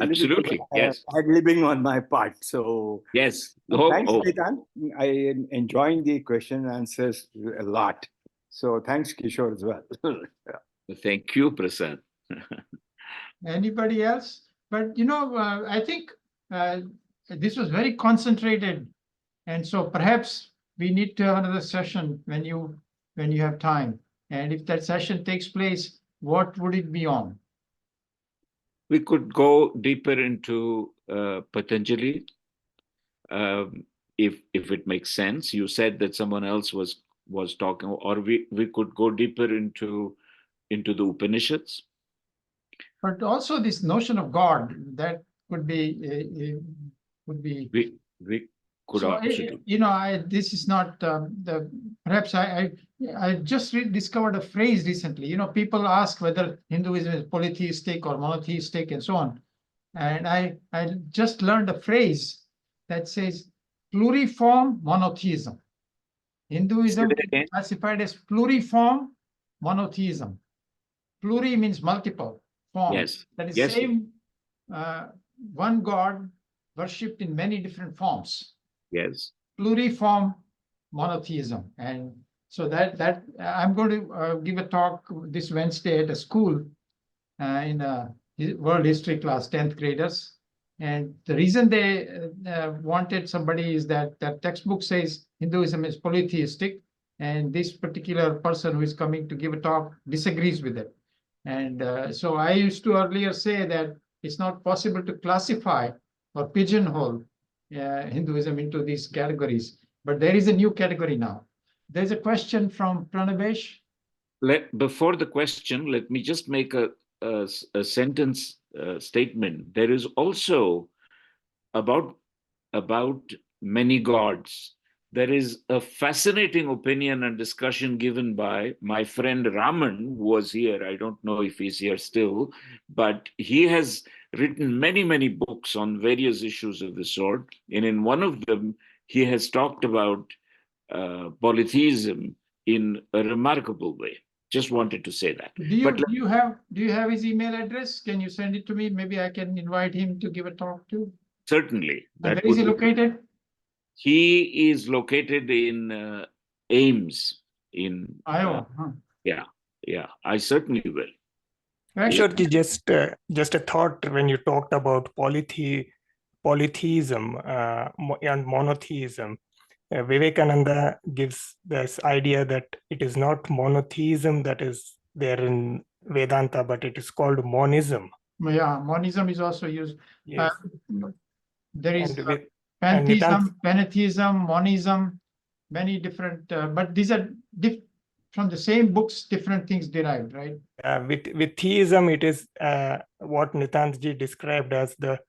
absolutely, yes, ad-libbing on my part. So yes, thanks, Nitan. I am enjoying the question and answers a lot. So thanks, Kishor, as well. Thank you, Prasad. Anybody else? But I think this was very concentrated, and so perhaps we need to have another session when you have time. And if that session takes place, what would it be on? We could go deeper into Patanjali, if it makes sense. You said that someone else was talking, or we could go deeper into the Upanishads. But also this notion of God, that could be would be. We could So, answer to. this is not perhaps I just discovered a phrase recently. People ask whether Hinduism is polytheistic or monotheistic and so on. And I just learned a phrase that says pluriform monotheism. Hinduism is classified as pluriform monotheism. Pluri means multiple form. Yes. That is Yes. same one God worshipped in many different forms. Yes. Pluriform monotheism. And so that I'm going to give a talk this Wednesday at a school in a world history class, 10th graders. And the reason they wanted somebody is that textbook says Hinduism is polytheistic, and this particular person who is coming to give a talk disagrees with it. And so I used to earlier say that it's not possible to classify or pigeonhole Hinduism into these categories, but there is a new category now. There's a question from Pranabesh. Before the question, let me just make a sentence statement. There is also about many gods. There is a fascinating opinion and discussion given by my friend Raman, who was here. I don't know if he's here still, but he has written many books on various issues of the sort. And in one of them, he has talked about polytheism in a remarkable way. Just wanted to say that. Do you have his email address? Can you send it to me? Maybe I can invite him to give a talk too. Certainly. And where is he located? He is located in Ames in Iowa. Yeah, I certainly will. Kishorji, just a thought when you talked about polytheism and monotheism. Vivekananda gives this idea that it is not monotheism that is there in Vedanta, but it is called monism. Yeah, monism is also used. Yes. There is pantheism, monism, many different, but these are from the same books, different things derived, right? With theism, it is what Nitantji described as the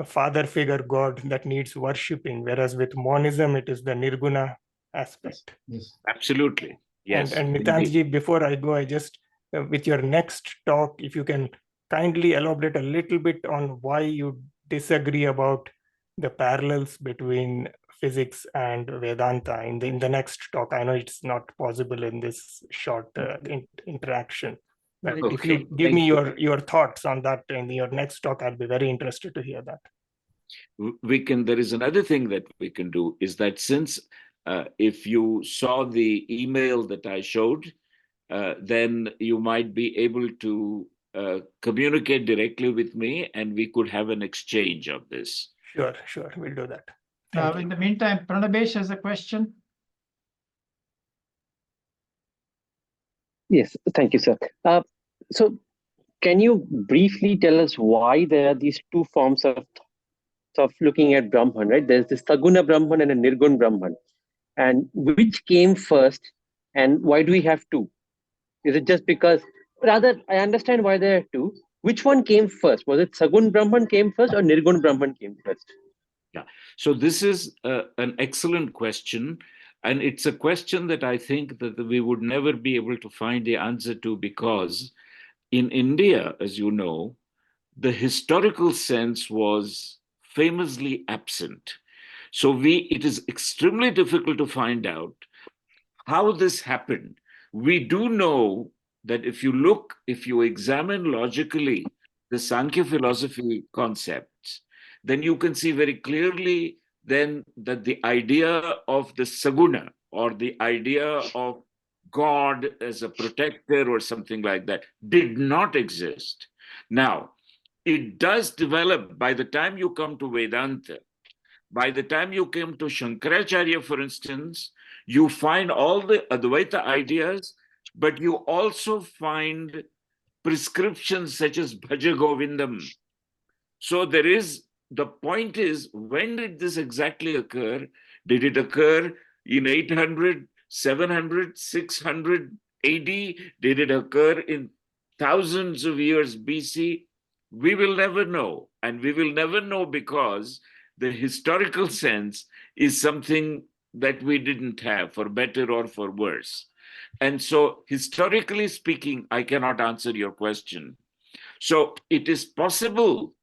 father figure God that needs worshipping, whereas with monism, it is the nirguna aspect. Yes. Absolutely. Yes. And Nitantji, before I go, I just, with your next talk, if you can kindly elaborate a little bit on why you disagree about the parallels between physics and Vedanta in the next talk. I know it's not possible in this short interaction. But Okay. if you give me your thoughts on that in your next talk, I'll be very interested to hear that. There is another thing that we can do is that since if you saw the email that I showed, then you might be able to communicate directly with me and we could have an exchange of this. Sure, we'll do that. In the meantime, Pranabesh has a question. Yes, thank you, sir. So can you briefly tell us why there are these two forms of looking at Brahman, right? There's the Saguna Brahman and a Nirgun Brahman. And which came first and why do we have two? Is it just because, rather, I understand why there are two. Which one came first? Was it Sagun Brahman came first or Nirgun Brahman came first? Yeah, so this is an excellent question. And it's a question that I think that we would never be able to find the answer to because in India, as you know, the historical sense was famously absent. So it is extremely difficult to find out how this happened. We do know that if you examine logically the Sankhya philosophy concepts, then you can see very clearly then that the idea of the Saguna or the idea of God as a protector or something like that did not exist. Now, it does develop by the time you come to Vedanta. By the time you come to Shankaracharya, for instance, you find all the Advaita ideas, but you also find prescriptions such as Bhaja Govindam. So the point is, when did this exactly occur? Did it occur in 800, 700, 600 AD? Did it occur in thousands of years BC? We will never know. And we will never know because the historical sense is something that we didn't have, for better or for worse. And so, historically speaking, I cannot answer your question. So it is possible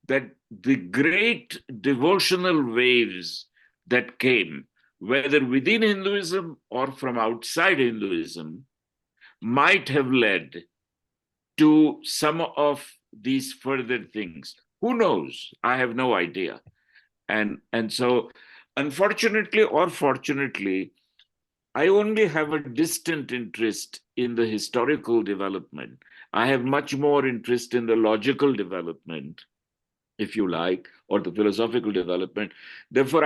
that the great devotional waves that came, whether within Hinduism or from outside Hinduism, might have led to some of these further things. Who knows? I have no idea. And so, unfortunately or fortunately, I only have a distant interest in the historical development. I have much more interest in the logical development, if you like, or the philosophical development. Therefore,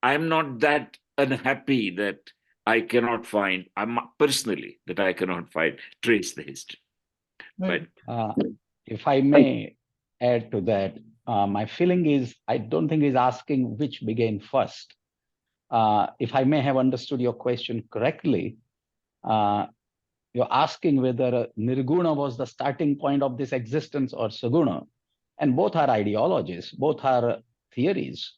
I'm not that unhappy that I cannot find, personally, that I cannot trace the history. But if I may add to that, my feeling is, I don't think he's asking which began first. If I may have understood your question correctly, you're asking whether Nirguna was the starting point of this existence or Saguna. And both are ideologies, both are theories.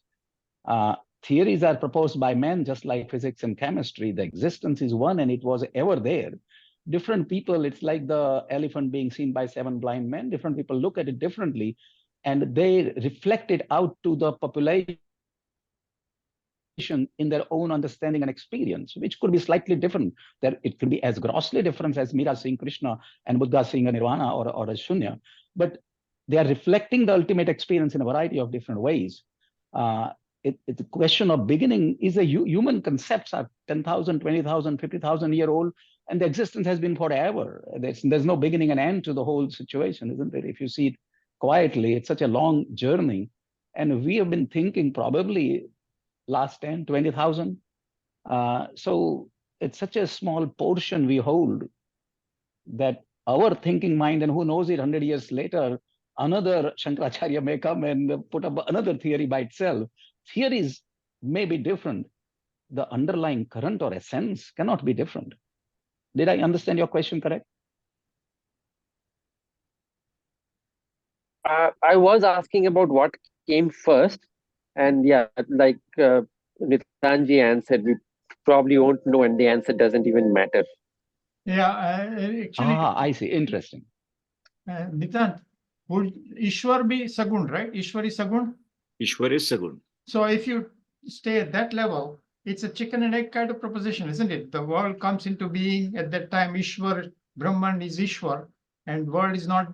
Theories are proposed by men, just like physics and chemistry. The existence is one and it was ever there. Different people, it's like the elephant being seen by 7 blind men. Different people look at it differently and they reflect it out to the population in their own understanding and experience, which could be slightly different. That it could be as grossly different as Mira seeing Krishna and Buddha seeing a Nirvana or a Shunya, but they are reflecting the ultimate experience in a variety of different ways. It's a question of beginning is a human concepts are 10,000, 20,000, 50,000 year old, and the existence has been forever. There's no beginning and end to the whole situation, isn't it? If you see it quietly, it's such a long journey. And we have been thinking probably last 10, 20,000. So it's such a small portion we hold that our thinking mind, and who knows it, 100 years later, another Shankaracharya may come and put up another theory by itself. Theories may be different. The underlying current or essence cannot be different. Did I understand your question correct? I was asking about what came first. And yeah, like Nitanji answered, we probably won't know, and the answer doesn't even matter. Yeah, actually. I see. Interesting. Nitan, would Ishwar be Sagun, right? Ishwar is Sagun? Ishwar is Sagun. So if you stay at that level, it's a chicken and egg kind of proposition, isn't it? The world comes into being at that time. Ishwar, Brahman is Ishwar, and world is not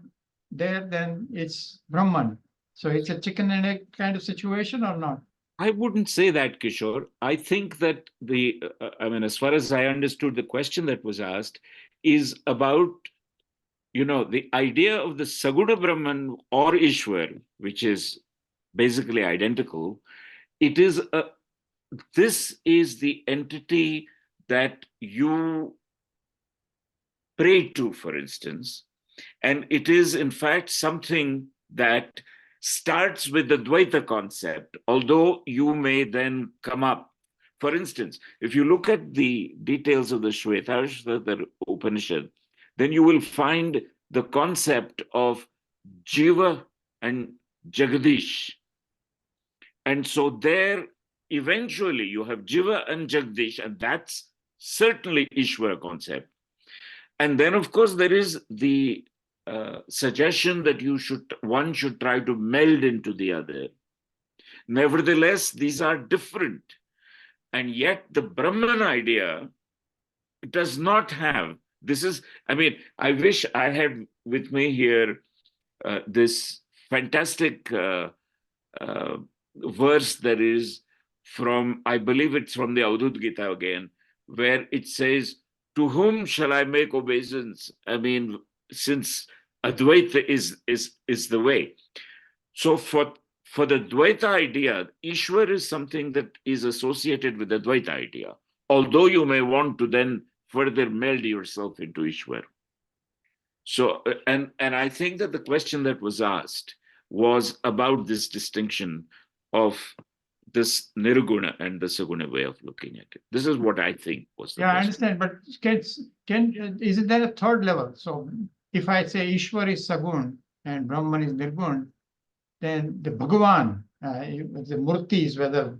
there, then it's Brahman. So it's a chicken and egg kind of situation or not? I wouldn't say that, Kishor. I think that as far as I understood the question that was asked, is about, the idea of the Saguna Brahman or Ishwar, which is basically identical. This is the entity that you pray to, for instance, and it is in fact something that starts with the Dvaita concept, although you may then come up. For instance, if you look at the details of the Shvetashvatara Upanishad, then you will find the concept of Jiva and Jagadish. And so there, eventually, you have Jiva and Jagdish, and that's certainly Ishvara concept. And then, of course, there is the suggestion that one should try to meld into the other. Nevertheless, these are different. And yet the Brahman idea does not have, I wish I had with me here this fantastic verse that is from, I believe it's from the Avadhut Gita again, where it says, to whom shall I make obeisance? Since Advaita is the way. So for the Dvaita idea, Ishwar is something that is associated with the Dvaita idea, although you may want to then further meld yourself into Ishwar. So, and I think that the question that was asked was about this distinction of this Nirguna and the Saguna way of looking at it. This is what I think was the question. I understand, but isn't there a third level? So if I say Ishwar is Sagun and Brahman is Nirgun, then the Bhagavan the murtis, whether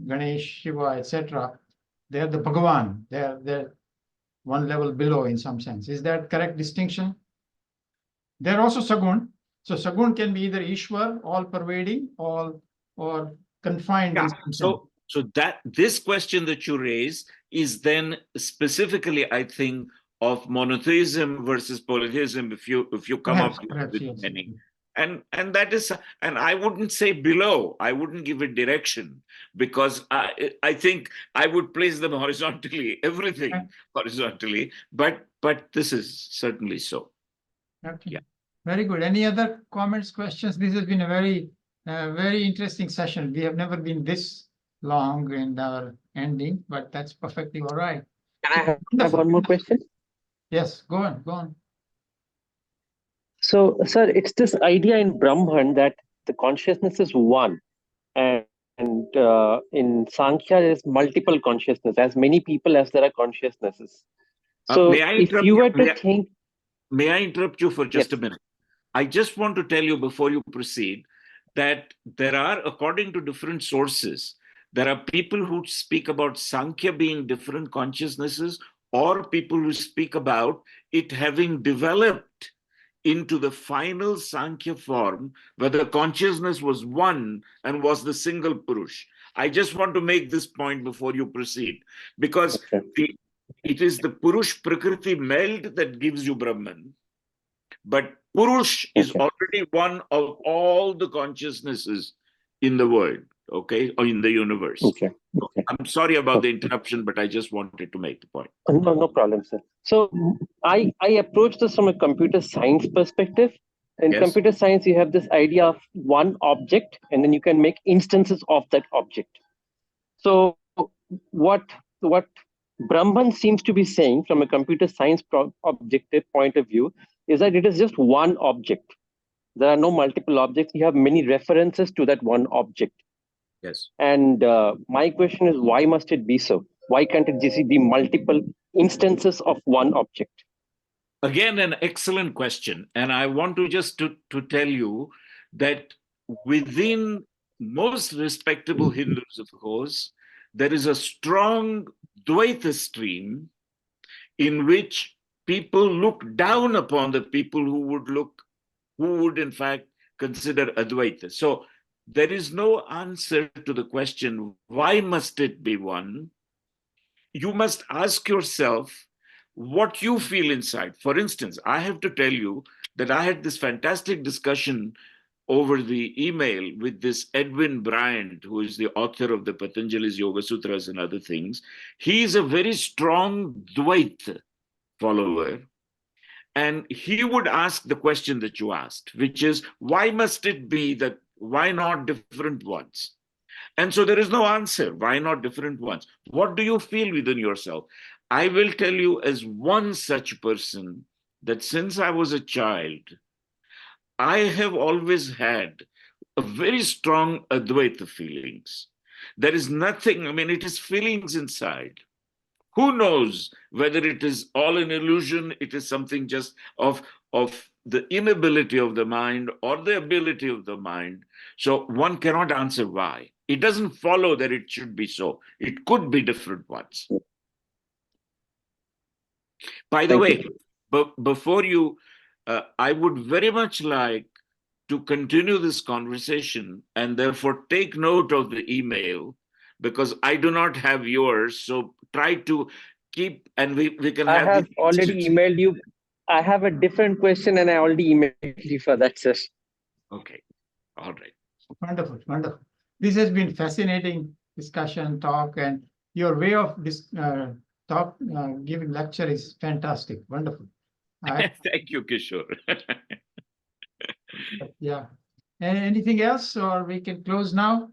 Ganesh, Shiva, etc., they are the Bhagavan. They're one level below in some sense. Is that correct distinction? They're also Sagun. So Sagun can be either Ishwar, all pervading, or confined in some sense. So that this question that you raise is then specifically, I think, of monotheism versus polytheism. If you come Perhaps, up perhaps, with yes. many, and that is, and I wouldn't say below. I wouldn't give it direction, because I think I would place them horizontally, everything horizontally. But this is certainly so. Okay. Yeah. Very good. Any other comments, questions? This has been a very interesting session. We have never been this long in our ending, but that's perfectly all right. Can I have one more question? Yes, go on. So, sir, it's this idea in Brahman that the consciousness is one, and in Sankhya there's multiple consciousness, as many people as there are consciousnesses. So, May I if interrupt you you? were to think, May I interrupt you for just yes. a minute? I just want to tell you before you proceed that there are, according to different sources, there are people who speak about Sankhya being different consciousnesses, or people who speak about it having developed into the final Sankhya form, where the consciousness was one and was the single Purush. I just want to make this point before you proceed, because it is the Purush Prakriti meld that gives you Brahman. But Purush is already one of all the consciousnesses in the world, okay, or in the universe. Okay. I'm sorry about the interruption, but I just wanted to make the point. No problem, sir. So I approach this from a computer science perspective. In Yes. computer science, you have this idea of one object, and then you can make instances of that object. So what Brahman seems to be saying from a computer science objective point of view is that it is just one object. There are no multiple objects. You have many references to that one object. Yes. And my question is, why must it be so? Why can't it just be multiple instances of one object? Again, an excellent question. And I want to just to tell you that within most respectable Hindus, of course, there is a strong Dvaita stream in which people look down upon the people who would in fact consider Advaita. So there is no answer to the question, why must it be one? You must ask yourself what you feel inside. For instance, I have to tell you that I had this fantastic discussion over the email with this Edwin Bryant, who is the author of the Patanjali's Yoga Sutras and other things. He is a very strong Dvaita follower. And he would ask the question that you asked, which is, why must it be that, why not different ones? And so there is no answer. Why not different ones? What do you feel within yourself? I will tell you as one such person that since I was a child, I have always had a very strong Advaita feelings. There is nothing, I mean, it is feelings inside. Who knows whether it is all an illusion, it is something just of the inability of the mind or the ability of the mind. So one cannot answer why. It doesn't follow that it should be so. It could be different ones. By the way, before you, I would very much like to continue this conversation and therefore take note of the email, because I do not have yours. So try to keep, and we can have. I have already emailed you. I have a different question and I already emailed you for that, sir. Okay. All right. Wonderful, wonderful. This has been fascinating discussion, talk, and your way of this giving lecture is fantastic. Wonderful. Thank you, Kishor. Yeah. Anything else, or we can close now?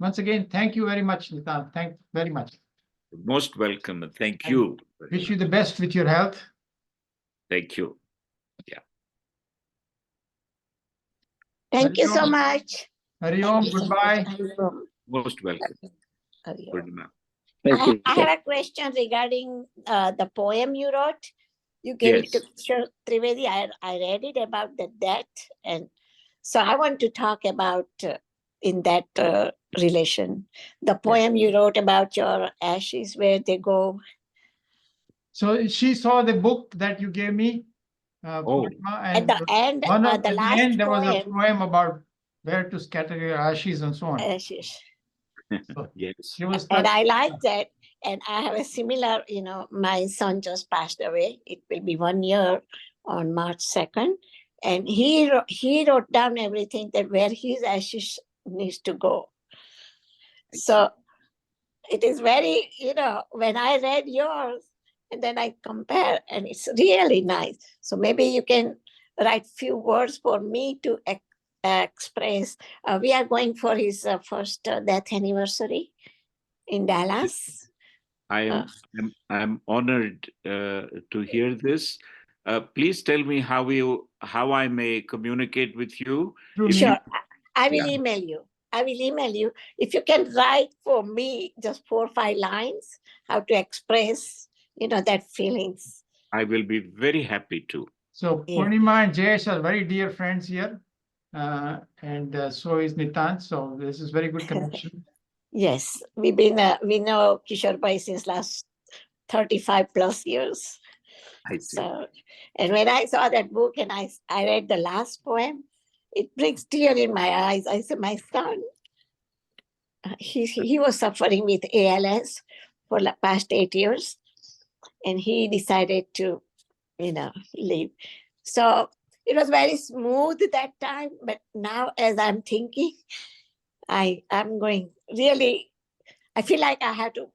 Once again, thank you very much, Nitan. Thank you very much. Most welcome, and thank you. Wish you the best with your health. Thank you. Yeah. Thank you so much. Hari Om, goodbye. Most welcome. Good night. I have a question regarding the poem you wrote. You gave it to Kishor Trivedi. I read it about the death, and so I want to talk about in that relation. The poem you wrote about your ashes, where they go. So she saw the book that you gave me, Oh. Purnima, At and the end, one of, the at the last end there was a poem. poem about where to scatter your ashes and so on. Ashes. So Yes. she was And touched. I like that. And I have a similar, my son just passed away. It will be 1 year on March 2nd. And he wrote down everything that where his ashes needs to go. So it is very, when I read yours and then I compare, and it's really nice. So maybe you can write few words for me to express. We are going for his first death anniversary in Dallas. I'm honored to hear this. Please tell me how I may communicate with you. Sure, I will email you. I will email you. If you can write for me just 4 or 5 lines, how to express, that feelings. I will be very happy to. So Purnima and Jayesh are very dear friends here. And so is Nitant. So this is very good connection. Yes, we know Kishor Bhai since last 35 plus years. So, and when I saw that book and I read the last poem, it brings tears in my eyes. I said, my son, he was suffering with ALS for the past 8 years, and he decided to, leave. So it was very smooth that time, but now as I'm thinking, I'm going really, I feel like I have to,